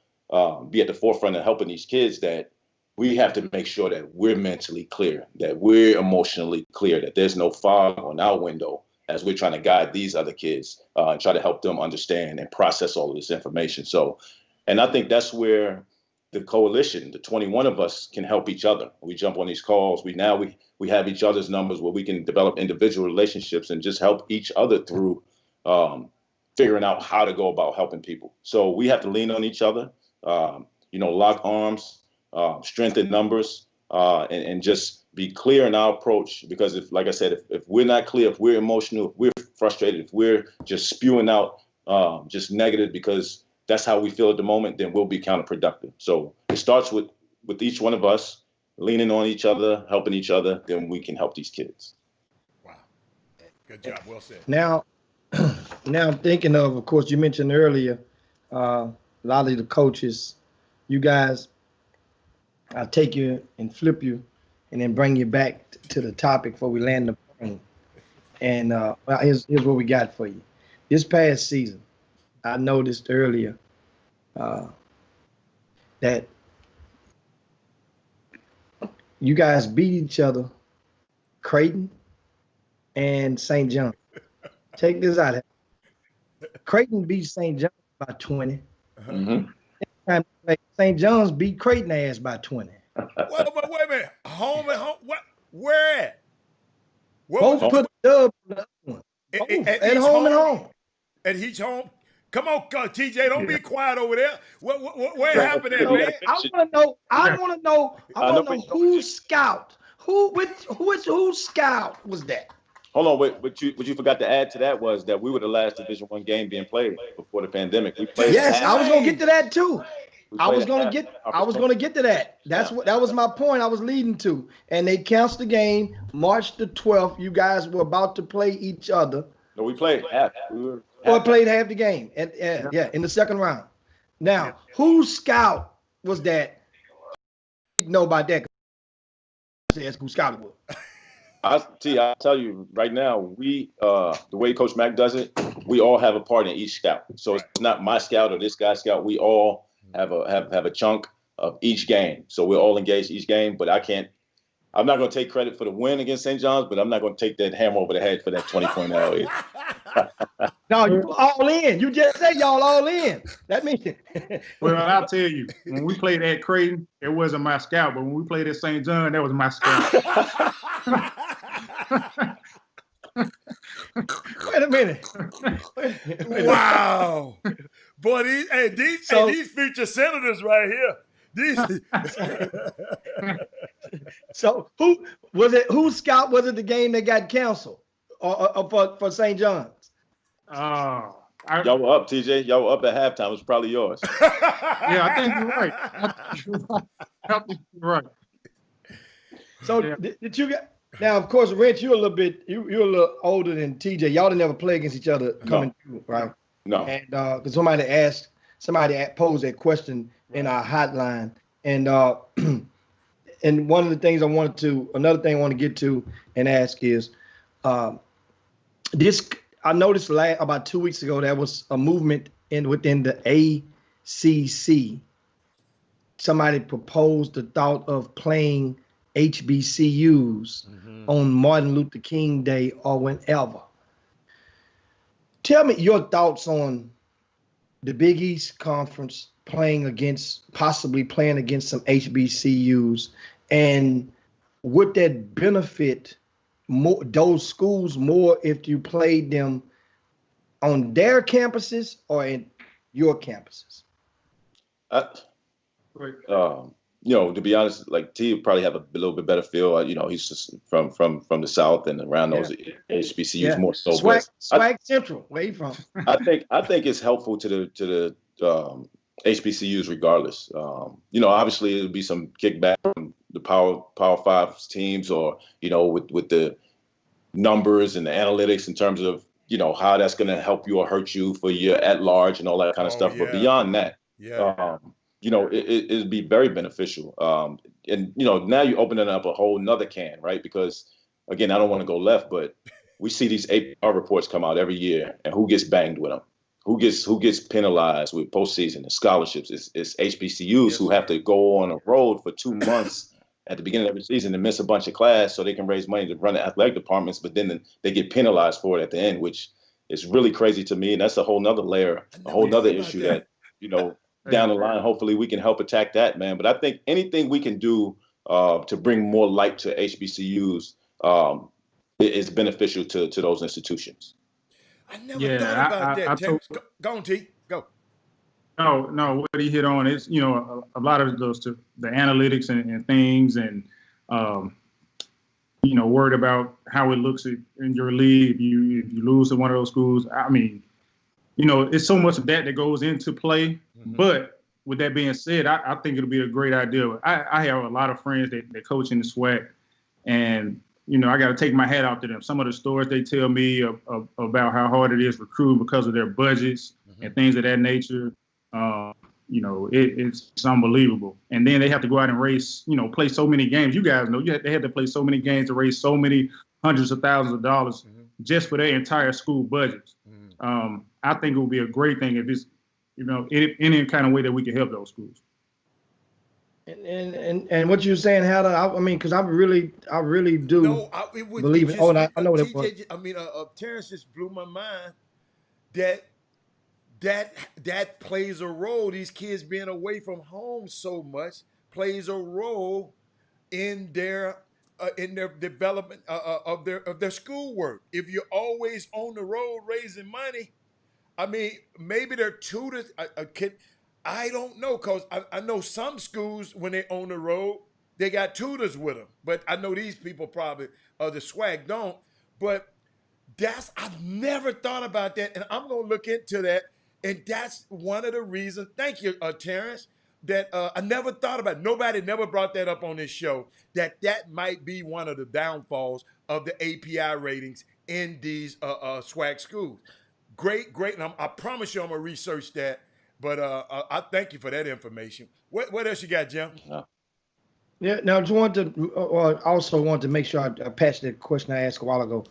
be at the forefront of helping these kids, that we have to make sure that we're mentally clear, that we're emotionally clear, that there's no fog on our window as we're trying to guide these other kids and try to help them understand and process all of this information. So, and I think that's where the coalition, the 21 of us, can help each other. We jump on these calls. We have each other's numbers where we can develop individual relationships and just help each other through figuring out how to go about helping people. So we have to lean on each other, you know, lock arms, strength in numbers, and just be clear in our approach. Because if, like I said, if we're not clear, if we're emotional, if we're frustrated, if we're just spewing out just negative because that's how we feel at the moment, then we'll be counterproductive. So it starts with each one of us leaning on each other, helping each other, then we can help these kids. Wow. Good job. Well said. Now I'm thinking of course, you mentioned earlier, a lot of the coaches, you guys, I'll take you and flip you and then bring you back to the topic before we land the plane. And here's what we got for you. This past season, I noticed earlier that you guys beat each other, Creighton and St. John. Check this out. Creighton beat St. John by 20. St. John's beat Creighton ass by 20. Wait a minute. Home and home. What? Where at? Both put a dub on the other one. At home and home. And he's home. Come on, TJ. Don't be quiet over there. Where happened at, man? I want to know whose scout. Whose scout was that? Hold on, wait. What you forgot to add to that was that we were the last Division I game being played before the pandemic. We played. Yes, I was gonna get to that too. I was gonna get to that. That was my point I was leading to. And they canceled the game March the 12th. You guys were about to play each other. No, we played half. Played half the game. And in the second round. Now, whose scout was that? You know about that. Ask who scouted was. I'll tell you right now, we the way Coach Mack does it, we all have a part in each scout. So it's not my scout or this guy's scout. We all have a chunk of each game. So we're all engaged each game, but I'm not going to take credit for the win against St. John's, but I'm not going to take that hammer over the head for that 20-point L either. No, you all in. You just said y'all all in. That means Well, I'll tell you, when we played at Creighton, it wasn't my scout, but when we played at St. John, that was my scout. Wait a minute. Wow. Boy, these future senators right here. So whose scout was it the game that got canceled or for St. John's? Y'all were up, TJ. Y'all were up at halftime. It was probably yours. Yeah, I think you're right. So did you get? Now, of course, Rich, you're a little older than TJ. Y'all didn't never play against each other coming through, right? No. And because somebody posed that question in our hotline, and and one of the things another thing I want to get to and ask is this. I noticed about 2 weeks ago there was a movement within the ACC. Somebody proposed the thought of playing HBCUs on Martin Luther King Day or whenever. Tell me your thoughts on the Big East Conference possibly playing against some HBCUs, and would that benefit those schools more if you played them on their campuses or in your campuses? To be honest, like T would probably have a little bit better feel. He's just from the South and around those HBCUs more so. Swag Central, where you from? I think it's helpful to the HBCUs regardless. Obviously it'll be some kickback from the Power 5 teams, or with the numbers and the analytics in terms of how that's going to help you or hurt you for your at large and all that kind of stuff. Yeah. But beyond that, it'd be very beneficial. And now you're opening up a whole nother can, right? Because again, I don't want to go left, but we see these APR reports come out every year, and who gets banged with them? Who gets penalized with postseason and scholarships? It's HBCUs who have to go on a road for 2 months at the beginning of the season and miss a bunch of class so they can raise money to run the athletic departments, but then they get penalized for it at the end, which is really crazy to me. And that's a whole nother layer, a whole nother issue that down the line, hopefully we can help attack that, man. But I think anything we can do to bring more light to HBCUs is beneficial to those institutions. I never thought about that. Go on, T. Go. No, what he hit on is, a lot of it goes to the analytics and things, and, worried about how it looks in your league. If you lose to one of those schools, I mean, it's so much of that goes into play. Mm-hmm. But with that being said, I think it'll be a great idea. I have a lot of friends that coach in the SWAC, and I got to take my hat off to them. Some of the stories they tell me about how hard it is recruiting because of their budgets and things of that nature. It's unbelievable. And then they have to go out and race, play so many games. You guys know they have to play so many games to raise so many hundreds of thousands of dollars just for their entire school budgets. I think it would be a great thing if it's, any kind of way that we can help those schools. And what you're saying, Hatter, I mean, because I really do believe it. Oh, I know what it was. Terrence just blew my mind that plays a role. These kids being away from home so much plays a role in their development of their schoolwork. If you're always on the road raising money, I mean, maybe their tutors I don't know, because I know some schools, when they're on the road, they got tutors with them. But I know these people probably, the SWAC don't. But I've never thought about that, and I'm going to look into that. And that's one of the reasons, thank you, Terrence, that I never thought about. Nobody never brought that up on this show, that might be one of the downfalls of the API ratings in these SWAC schools. Great. And I promise you I'm going to research that. But I thank you for that information. What else you got, Jim? Yeah. Now, I also want to make sure I patch the question I asked a while ago.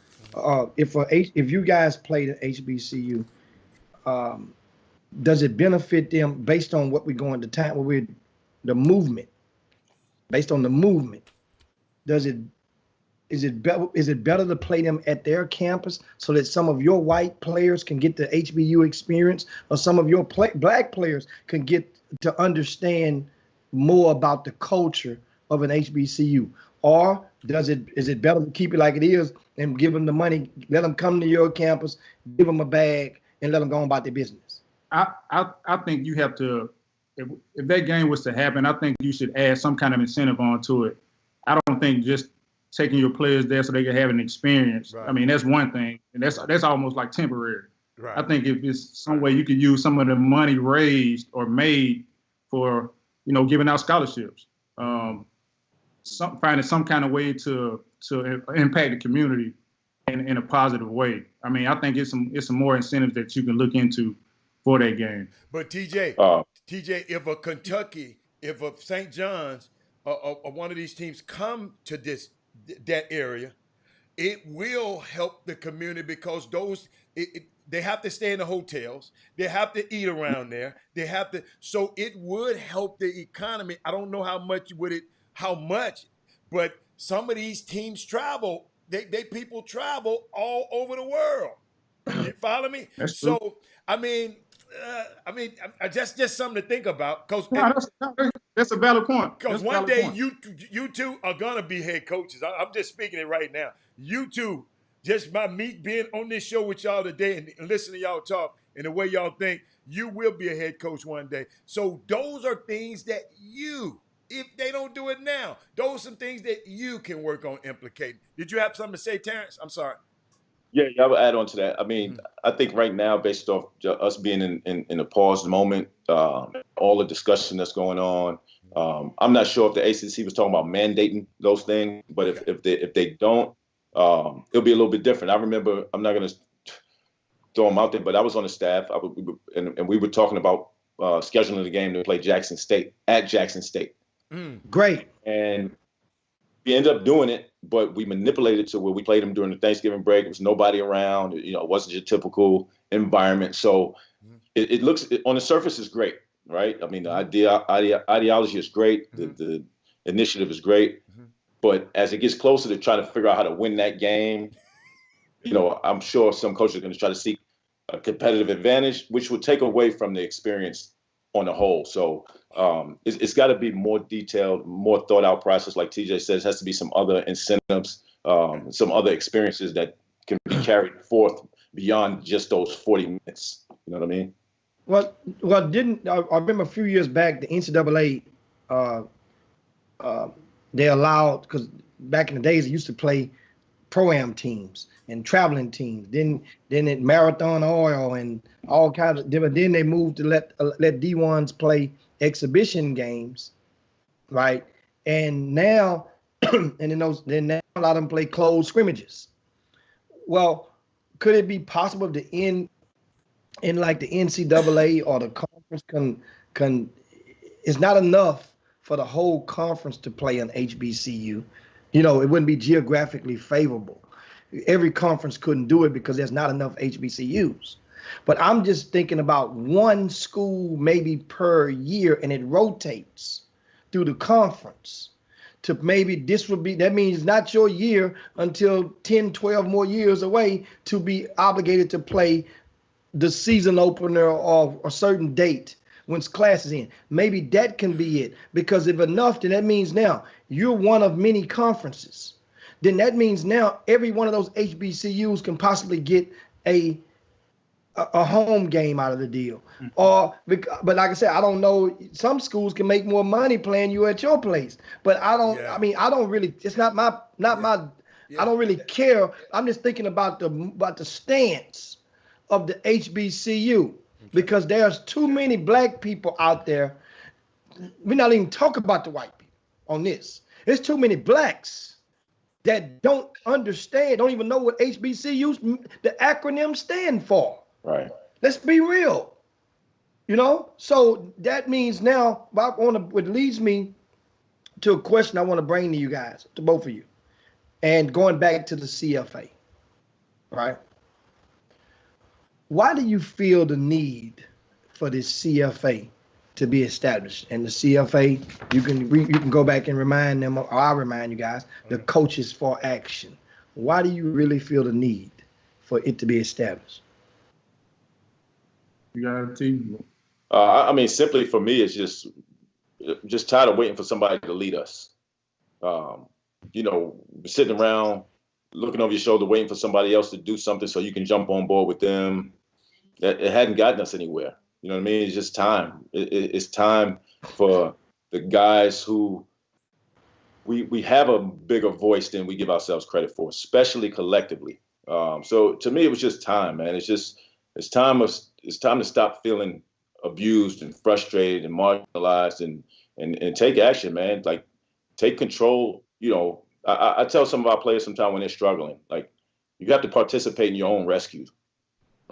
If you guys played at HBCU, does it benefit them based on what we're going to time with the movement? Based on the movement, is it better to play them at their campus so that some of your white players can get the HBU experience, or some of your black players can get to understand more about the culture of an HBCU? Or is it better to keep it like it is and give them the money, let them come to your campus, give them a bag, and let them go on about their business? I think you have to, if that game was to happen, I think you should add some kind of incentive onto it. I don't think just taking your players there so they can have an experience. Right. I mean, that's one thing, and that's almost like temporary. Right. I think if it's some way you could use some of the money raised or made for, giving out scholarships, finding some kind of way to impact the community in a positive way. I mean, I think it's some more incentives that you can look into for that game. But TJ, if a Kentucky, if a St. John's, or one of these teams come to that area, it will help the community, because they have to stay in the hotels, they have to eat around there, so it would help the economy. I don't know how much, but some of these teams travel. They people travel all over the world. You follow me? That's so true. I mean, just something to think about. That's a valid point. Because one day you two are gonna be head coaches. I'm just speaking it right now. You two, just by me being on this show with y'all today and listening to y'all talk and the way y'all think, you will be a head coach one day. So those are things that if they don't do it now, those are some things that you can work on implicating. Did you have something to say, Terrence? I'm sorry. Yeah, I will add on to that. I mean, I think right now, based off us being in a paused moment, all the discussion that's going on, I'm not sure if the ACC was talking about mandating those things, but if they don't, it'll be a little bit different. I remember, I'm not going to throw them out there, but I was on the staff, and we were talking about scheduling the game to play Jackson State at Jackson State. Great. And we ended up doing it, but we manipulated it to where we played them during the Thanksgiving break. There was nobody around. It wasn't your typical environment. So it looks, on the surface, is great, right? I mean, the ideology is great. The initiative is great. But as it gets closer to trying to figure out how to win that game, I'm sure some coaches are going to try to seek a competitive advantage, which would take away from the experience on the whole. So it's got to be more detailed, more thought out process. Like TJ says, has to be some other incentives, some other experiences that can be carried forth beyond just those 40 minutes. You know what I mean? Well, I remember a few years back, the NCAA, they allowed, because back in the days, they used to play pro-am teams, and traveling teams. Then it Marathon Oil and all kinds of different. Then they moved to let D1s play exhibition games, right? And now, and then now a lot of them play closed scrimmages. Well, could it be possible to in like the NCAA or the conference it's not enough for the whole conference to play an HBCU? You know, it wouldn't be geographically favorable. Every conference couldn't do it because there's not enough HBCUs. But I'm just thinking about one school maybe per year, and it rotates through the conference to maybe that means not your year until 10, 12 more years away to be obligated to play the season opener or a certain date when class is in. Maybe that can be it, because if enough, then that means now you're one of many conferences. Then that means now every one of those HBCUs can possibly get a home game out of the deal. But like I said, I don't know. Some schools can make more money playing you at your place. But I don't. I mean, I don't really. It's not my. I don't really care. I'm just thinking about the stance of the HBCU, because there's too many black people out there. We're not even talking about the white people on this. There's too many blacks that don't understand, don't even know what HBCUs, the acronym, stand for. Right. Let's be real. You know? So that means now, what leads me to a question I want to bring to you guys, to both of you, and going back to the CFA, right? Why do you feel the need for this CFA to be established? And the CFA, you can go back and remind them, or I'll remind you guys, the Coaches for Action. Why do you really feel the need for it to be established? You got a team. I mean, simply for me, it's just tired of waiting for somebody to lead us. You know, sitting around, looking over your shoulder, waiting for somebody else to do something so you can jump on board with them. It hadn't gotten us anywhere. You know what I mean? It's just time. It's time for the guys who we have a bigger voice than we give ourselves credit for, especially collectively. So to me, it was just time, man. It's time to stop feeling abused and frustrated and marginalized and take action, man. Like, take control. You know, I tell some of our players sometimes when they're struggling, like, you have to participate in your own rescue,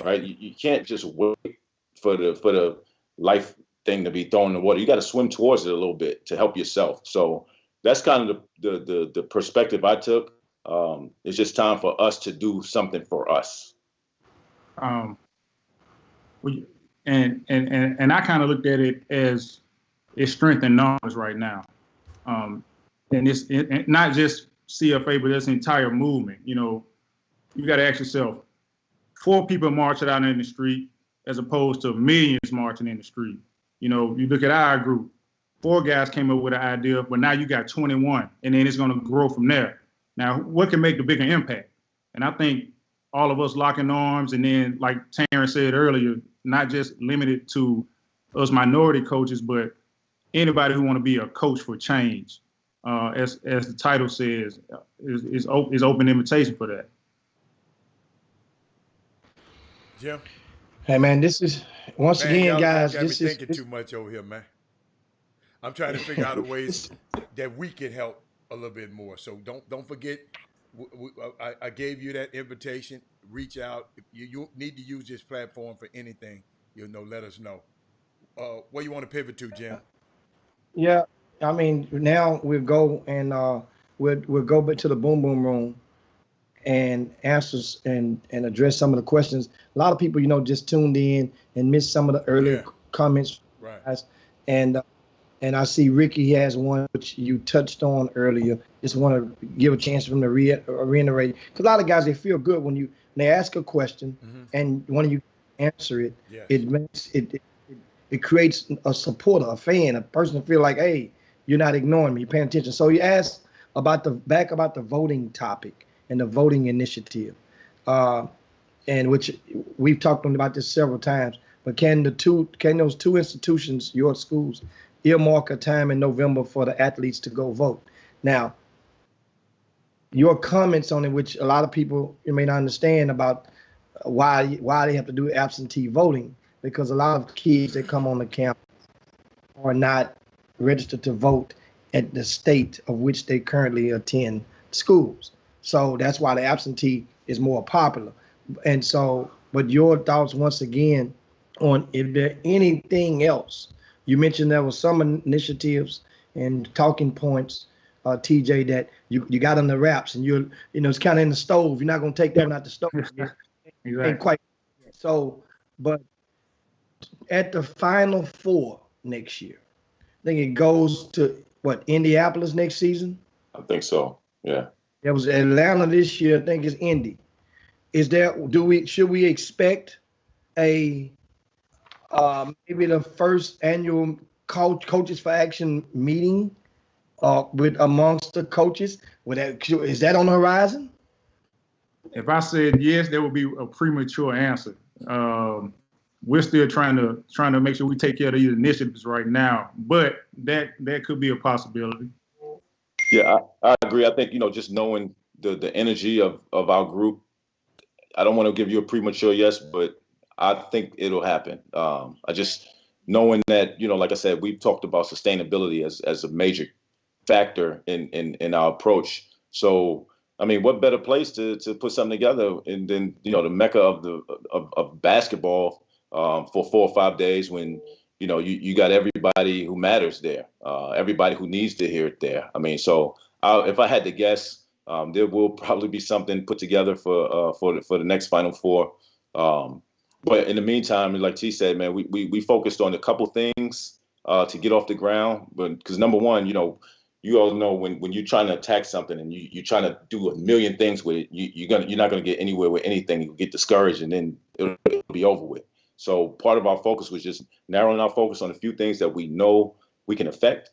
right? You can't just wait for the life thing to be thrown in the water. You got to swim towards it a little bit to help yourself. So that's kind of the perspective I took. It's just time for us to do something for us. And I kind of looked at it as it's strength in numbers right now. And it's not just CFA, but it's an entire movement. You know, you got to ask yourself, 4 people marching out in the street as opposed to millions marching in the street. You know, you look at our group, 4 guys came up with an idea, but now you got 21, and then it's going to grow from there. Now, what can make the bigger impact? And I think all of us locking arms, and then, like Terrence said earlier, not just limited to us minority coaches, but anybody who want to be a coach for change, as the title says, is open invitation for that. Jim? Hey, man, this is, once again, guys, got me this is thinking too much over here, man. I'm trying to figure out ways that we can help a little bit more. So don't forget, I gave you that invitation. Reach out. If you need to use this platform for anything, let us know. Where you want to pivot to, Jim? Yeah, I mean, now we'll go and we'll go back to the Boom Boom Room and answers and address some of the questions. A lot of people, just tuned in and missed some of the earlier comments. Right. And I see Ricky has one which you touched on earlier. Just want to give a chance for him to reiterate, because a lot of guys, they feel good when they ask a question and when you answer it. Yes. It makes it creates a supporter, a fan, a person to feel like, hey, you're not ignoring me, you're paying attention. So you asked about the voting topic and the voting initiative, and which we've talked about this several times. But can those 2 institutions, your schools, earmark a time in November for the athletes to go vote? Now, your comments on it, which a lot of people you may not understand about why they have to do absentee voting, because a lot of kids that come on the campus are not registered to vote at the state of which they currently attend schools. So that's why the absentee is more popular. And so, but your thoughts once again on if there anything else. You mentioned there was some initiatives and talking points, TJ, that you got on the wraps, and it's kind of in the stove. You're not gonna take that one out the stove. Exactly. Ain't quite. So, but at the Final Four next year, I think it goes to what, Indianapolis next season? I think so. Yeah. It was Atlanta this year. I think it's Indy. Should we expect a maybe the first annual Coaches for Action meeting with amongst the coaches? Is that on the horizon? If I said yes, there would be a premature answer. We're still trying to make sure we take care of these initiatives right now, but that could be a possibility. Yeah, I agree. I think, just knowing the energy of our group, I don't want to give you a premature yes, but I think it'll happen. I just knowing that, like I said, we've talked about sustainability as a major factor in our approach. So, I mean, what better place to put something together and then, the mecca of basketball for 4 or 5 days when, you got everybody who matters there, everybody who needs to hear it there. I mean, so if I had to guess, there will probably be something put together for the next Final Four. But in the meantime, like T said, man, we focused on a couple things to get off the ground. But because number one, you all know when you're trying to attack something and you're trying to do a million things with it, you're not gonna get anywhere with anything. You get discouraged and then it'll be over with. So part of our focus was just narrowing our focus on a few things that we know we can affect,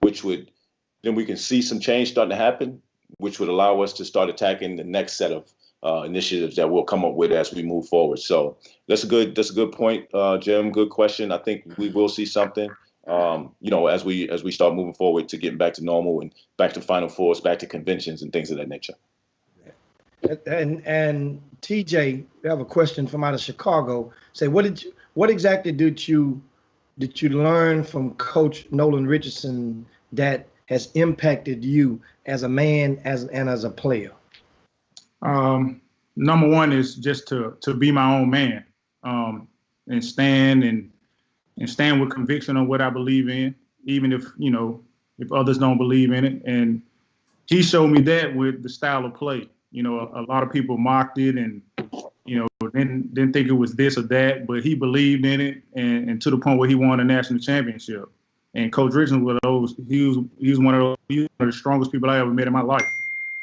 then we can see some change starting to happen, which would allow us to start attacking the next set of initiatives that we'll come up with as we move forward. So that's a good point, Jim. Good question. I think we will see something, as we start moving forward to getting back to normal and back to Final Fours, back to conventions and things of that nature. And TJ, we have a question from out of Chicago. Say, what exactly did you learn from Coach Nolan Richardson that has impacted you as a man and as a player? Number one is just to be my own man, and stand with conviction on what I believe in, even if others don't believe in it. And he showed me that with the style of play. A lot of people mocked it and, didn't think it was this or that, but he believed in it and to the point where he won a national championship. And Coach Richardson was he was one of the strongest people I ever met in my life.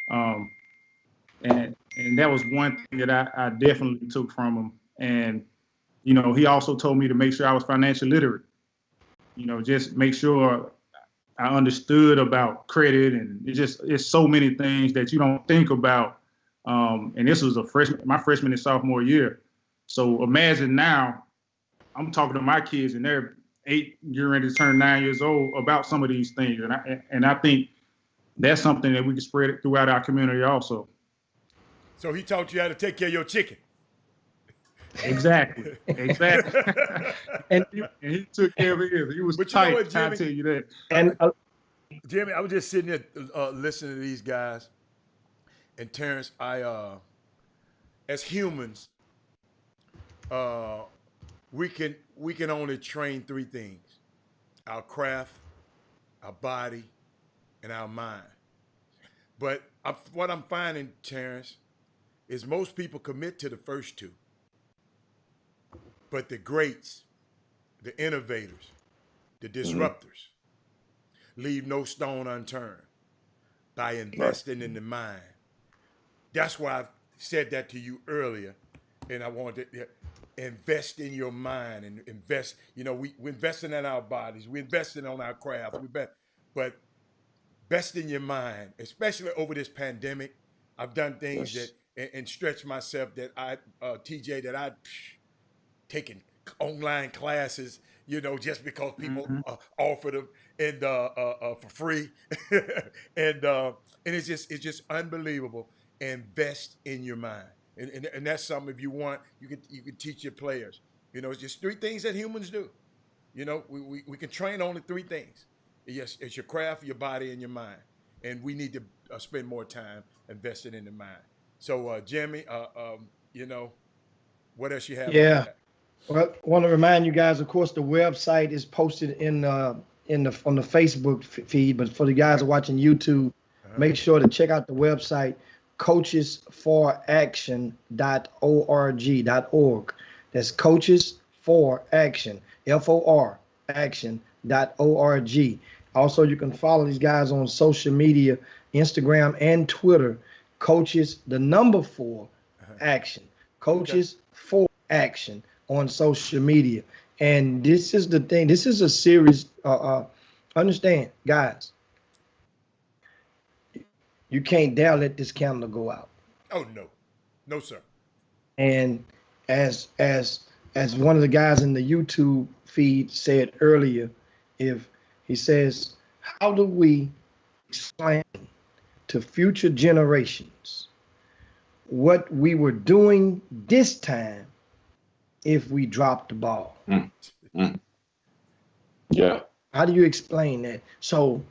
And that was one thing that I definitely took from him. And, he also told me to make sure I was financially literate. Just make sure I understood about credit, and it's so many things that you don't think about. And this was my freshman and sophomore year. So imagine now I'm talking to my kids and they're 8, getting ready to turn 9 years old about some of these things. And I think that's something that we can spread it throughout our community also. So he taught you how to take care of your chicken. Exactly. and he took care of it. He was tight, I tell you that. And Jimmy, I was just sitting there listening to these guys. And Terrence, as humans, we can only train 3 things: our craft, our body, and our mind. But what I'm finding, Terrence, is most people commit to the first 2. But the greats, the innovators, the disruptors, leave no stone unturned by investing in the mind. That's why I said that to you earlier, and I wanted to invest in your mind and invest. We're investing in our bodies, we're investing on our craft, but invest in your mind, especially over this pandemic. I've done things and stretched myself that TJ, that I've taken online classes, just because people offer them and for free, and it's just unbelievable. Invest in your mind, and that's something. If you want, you can teach your players. It's just 3 things that humans do. We can train only 3 things. Yes, it's your craft, your body, and your mind, and we need to spend more time investing in the mind. So, Jimmy, what else you have? Yeah. Well, I want to remind you guys, of course, the website is posted on the Facebook feed, but for the guys who are watching YouTube, make sure to check out the website, coachesforaction.org. That's Coaches for Action, FOR action.org. Also, you can follow these guys on social media, Instagram and Twitter, Coaches, the number 4 Action, Coaches for Action on social media. And this is the thing. This is a series. Understand, guys, you can't dare let this candle go out. Oh, no, sir. And as one of the guys in the YouTube feed said earlier, if he says, how do we explain to future generations what we were doing this time if we dropped the ball? Yeah. How do you explain that? So,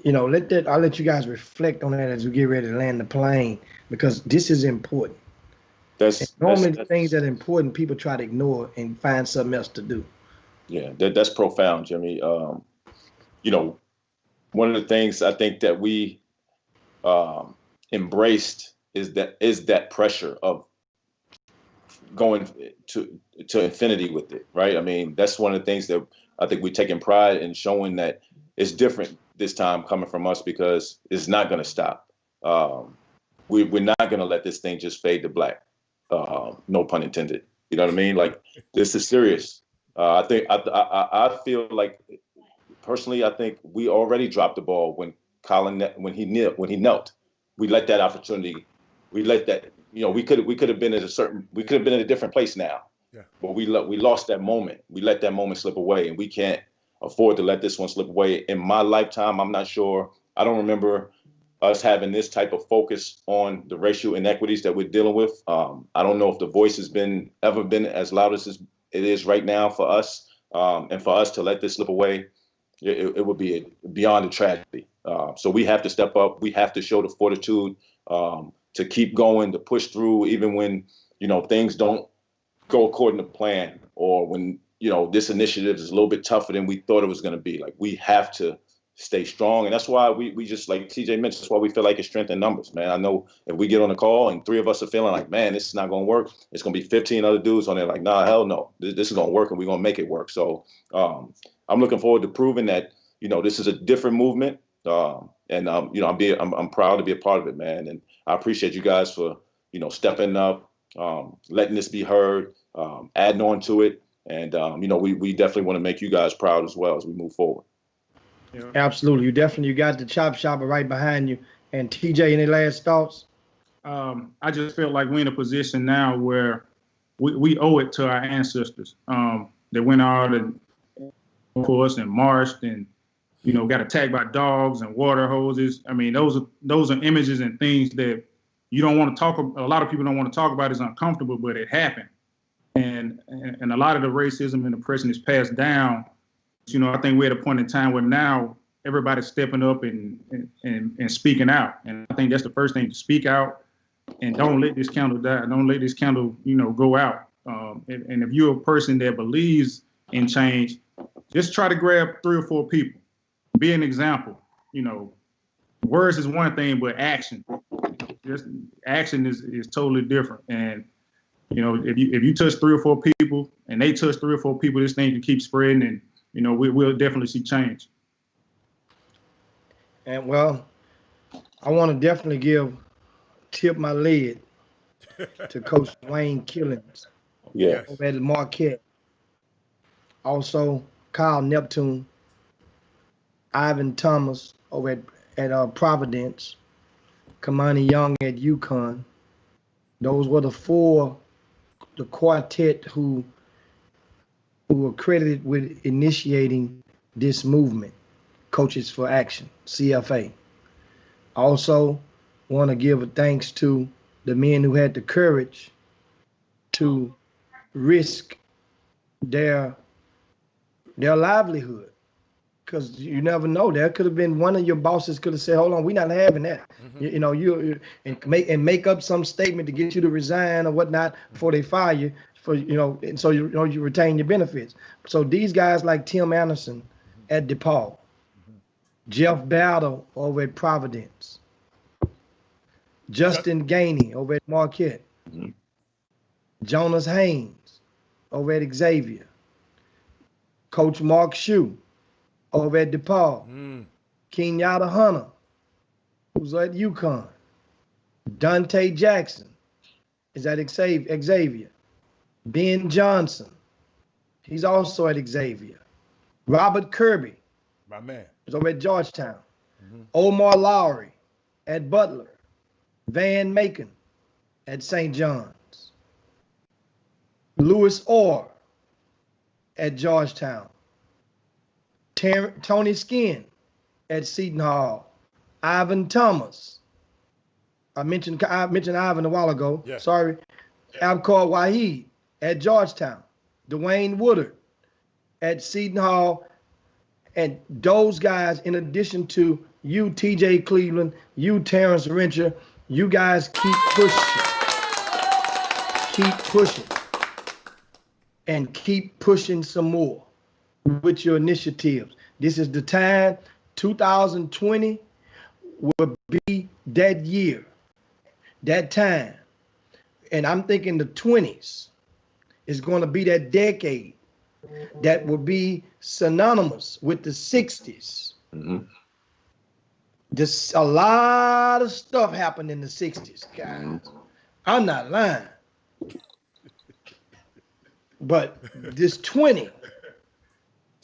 I'll let you guys reflect on that as we get ready to land the plane, because this is important. Normally the things that are important, people try to ignore and find something else to do. Yeah, that's profound, Jimmy. One of the things I think that we embraced is that pressure of going to infinity with it, right? I mean, that's one of the things that I think we're taking pride in, showing that it's different this time coming from us, because it's not going to stop. We're not going to let this thing just fade to black. No pun intended. You know what I mean? Like, this is serious. I think I feel like, personally, I think we already dropped the ball when Colin, when he knelt. We let that opportunity. We let that. We could have been in a different place now. Yeah. But we lost that moment. We let that moment slip away, and we can't afford to let this one slip away. In my lifetime, I'm not sure. I don't remember us having this type of focus on the racial inequities that we're dealing with. I don't know if the voice has ever been as loud as it is right now for us. And for us to let this slip away, it would be beyond a tragedy. So we have to step up. We have to show the fortitude to keep going, to push through, even when, things don't go according to plan, or when, this initiative is a little bit tougher than we thought it was going to be. Like, we have to stay strong. And that's why we just, like TJ mentioned, that's why we feel like it's strength in numbers, man. I know if we get on a call and 3 of us are feeling like, man, this is not going to work, it's going to be 15 other dudes on there like, nah, hell no, this is going to work, and we're going to make it work. So I'm looking forward to proving that, this is a different movement. And I'm proud to be a part of it, man. And I appreciate you guys for, stepping up, letting this be heard, adding on to it. And, we definitely want to make you guys proud as well as we move forward. Yeah. Absolutely. You got the chop shopper right behind you. And TJ, any last thoughts? I just feel like we're in a position now where we owe it to our ancestors. They went out and for us and marched and, got attacked by dogs and water hoses. I mean, those are images and things that you don't want to talk about. A lot of people don't want to talk about. It's uncomfortable, but it happened. And a lot of the racism and oppression is passed down. I think we're at a point in time where now everybody's stepping up and speaking out. And I think that's the first thing, to speak out and don't let this candle die. Don't let this candle, go out. And if you're a person that believes in change, just try to grab 3 or 4 people. Be an example. Words is one thing, but action is totally different. And if you touch 3 or 4 people and they touch 3 or 4 people, this thing can keep spreading, and we'll definitely see change. And well, I want to definitely tip my lid to Coach Wayne Killings. Yeah. Over at Marquette. Also, Kyle Neptune, Ivan Thomas over at Providence, Kamani Young at UConn. Those were the quartet who who were credited with initiating this movement, Coaches for Action, CFA. Also, want to give a thanks to the men who had the courage to risk their livelihood, because you never know. There could have been one of your bosses could have said, "Hold on, we're not having that." You know, you make up some statement to get you to resign or whatnot before they fire you, for and so you retain your benefits. So these guys like Tim Anderson at DePaul, Jeff Battle over at Providence, Justin Gainey over at Marquette, Jonas Haynes over at Xavier, Coach Mark Shue over at DePaul, Kenyatta Hunter, who's at UConn, Dante Jackson is at Xavier, Ben Johnson, he's also at Xavier, Robert Kirby, my man, is over at Georgetown, Omar Lowry at Butler, Van Macon at St. John's, Louis Orr at Georgetown, Tony Skinn at Seton Hall, Ivan Thomas. I mentioned Ivan a while ago. Yeah. Sorry. Abkar Waheed at Georgetown, Dwayne Woodard at Seton Hall, and those guys, in addition to you, TJ Cleveland, you, Terrence Rencher, you guys keep pushing, and keep pushing some more with your initiatives. This is the time. 2020 will be that year, that time. And I'm thinking the 20s is going to be that decade that will be synonymous with the 60s. Just a lot of stuff happened in the 60s, guys. I'm not lying. But this 20,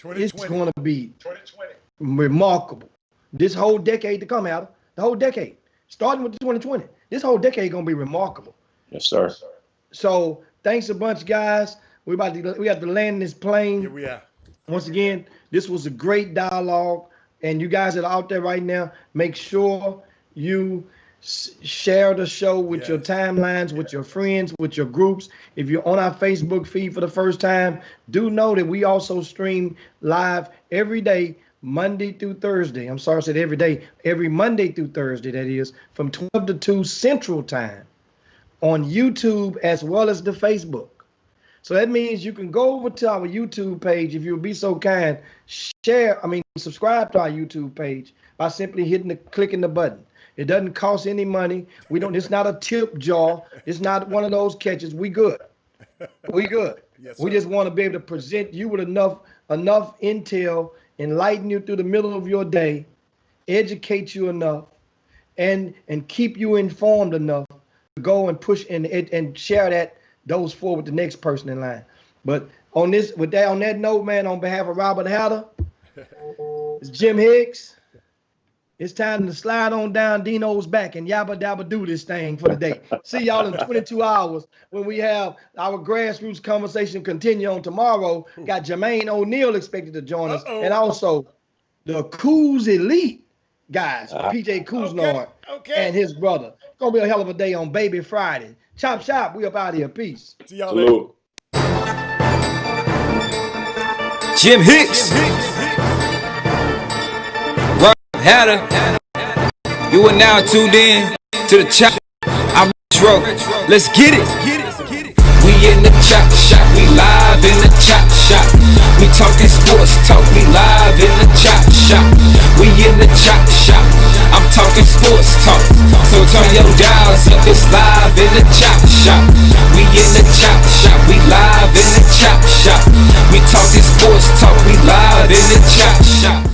it's going to be remarkable. This whole decade to come out, the whole decade, starting with the 2020, this whole decade going to be remarkable. Yes, sir. So thanks a bunch, guys. We have to land this plane. Here we are. Once again, this was a great dialogue. And you guys that are out there right now, make sure you share the show with your timelines, with your friends, with your groups. If you're on our Facebook feed for the first time, do know that we also stream live every day, Monday through Thursday. I'm sorry I said every day. Every Monday through Thursday, that is, from 12 to 2 Central Time on YouTube as well as the Facebook. So that means you can go over to our YouTube page, if you'll be so kind, subscribe to our YouTube page by simply clicking the button. It doesn't cost any money. It's not a tip jar. It's not one of those catches. We good. We good. Yes, we just want to be able to present you with enough intel, enlighten you through the middle of your day, educate you enough, and keep you informed enough to go and push and share those forward with the next person in line. But on that note, man, on behalf of Robert Hatter, it's Jim Hicks. It's time to slide on down Dino's back and yabba dabba do this thing for the day. See y'all in 22 hours when we have our grassroots conversation continue on tomorrow. Got Jermaine O'Neal expected to join us, and also the Coos Elite guys, PJ Kuznar and his brother. It's gonna be a hell of a day on Baby Friday. Chop chop, we up out of here. Peace. See y'all later. Jim Hicks, Robert Hatter, you are now tuned in to the chop. I'm Retro. Let's get it. We in the chop shop, we live in the chop shop. We talking sports talk, we live in the chop shop. We in the chop shop, I'm talking sports talk. So turn your dials up, it's live in the chop shop. We in the chop shop, we live in the chop shop. We talking sports talk, we live in the chop shop.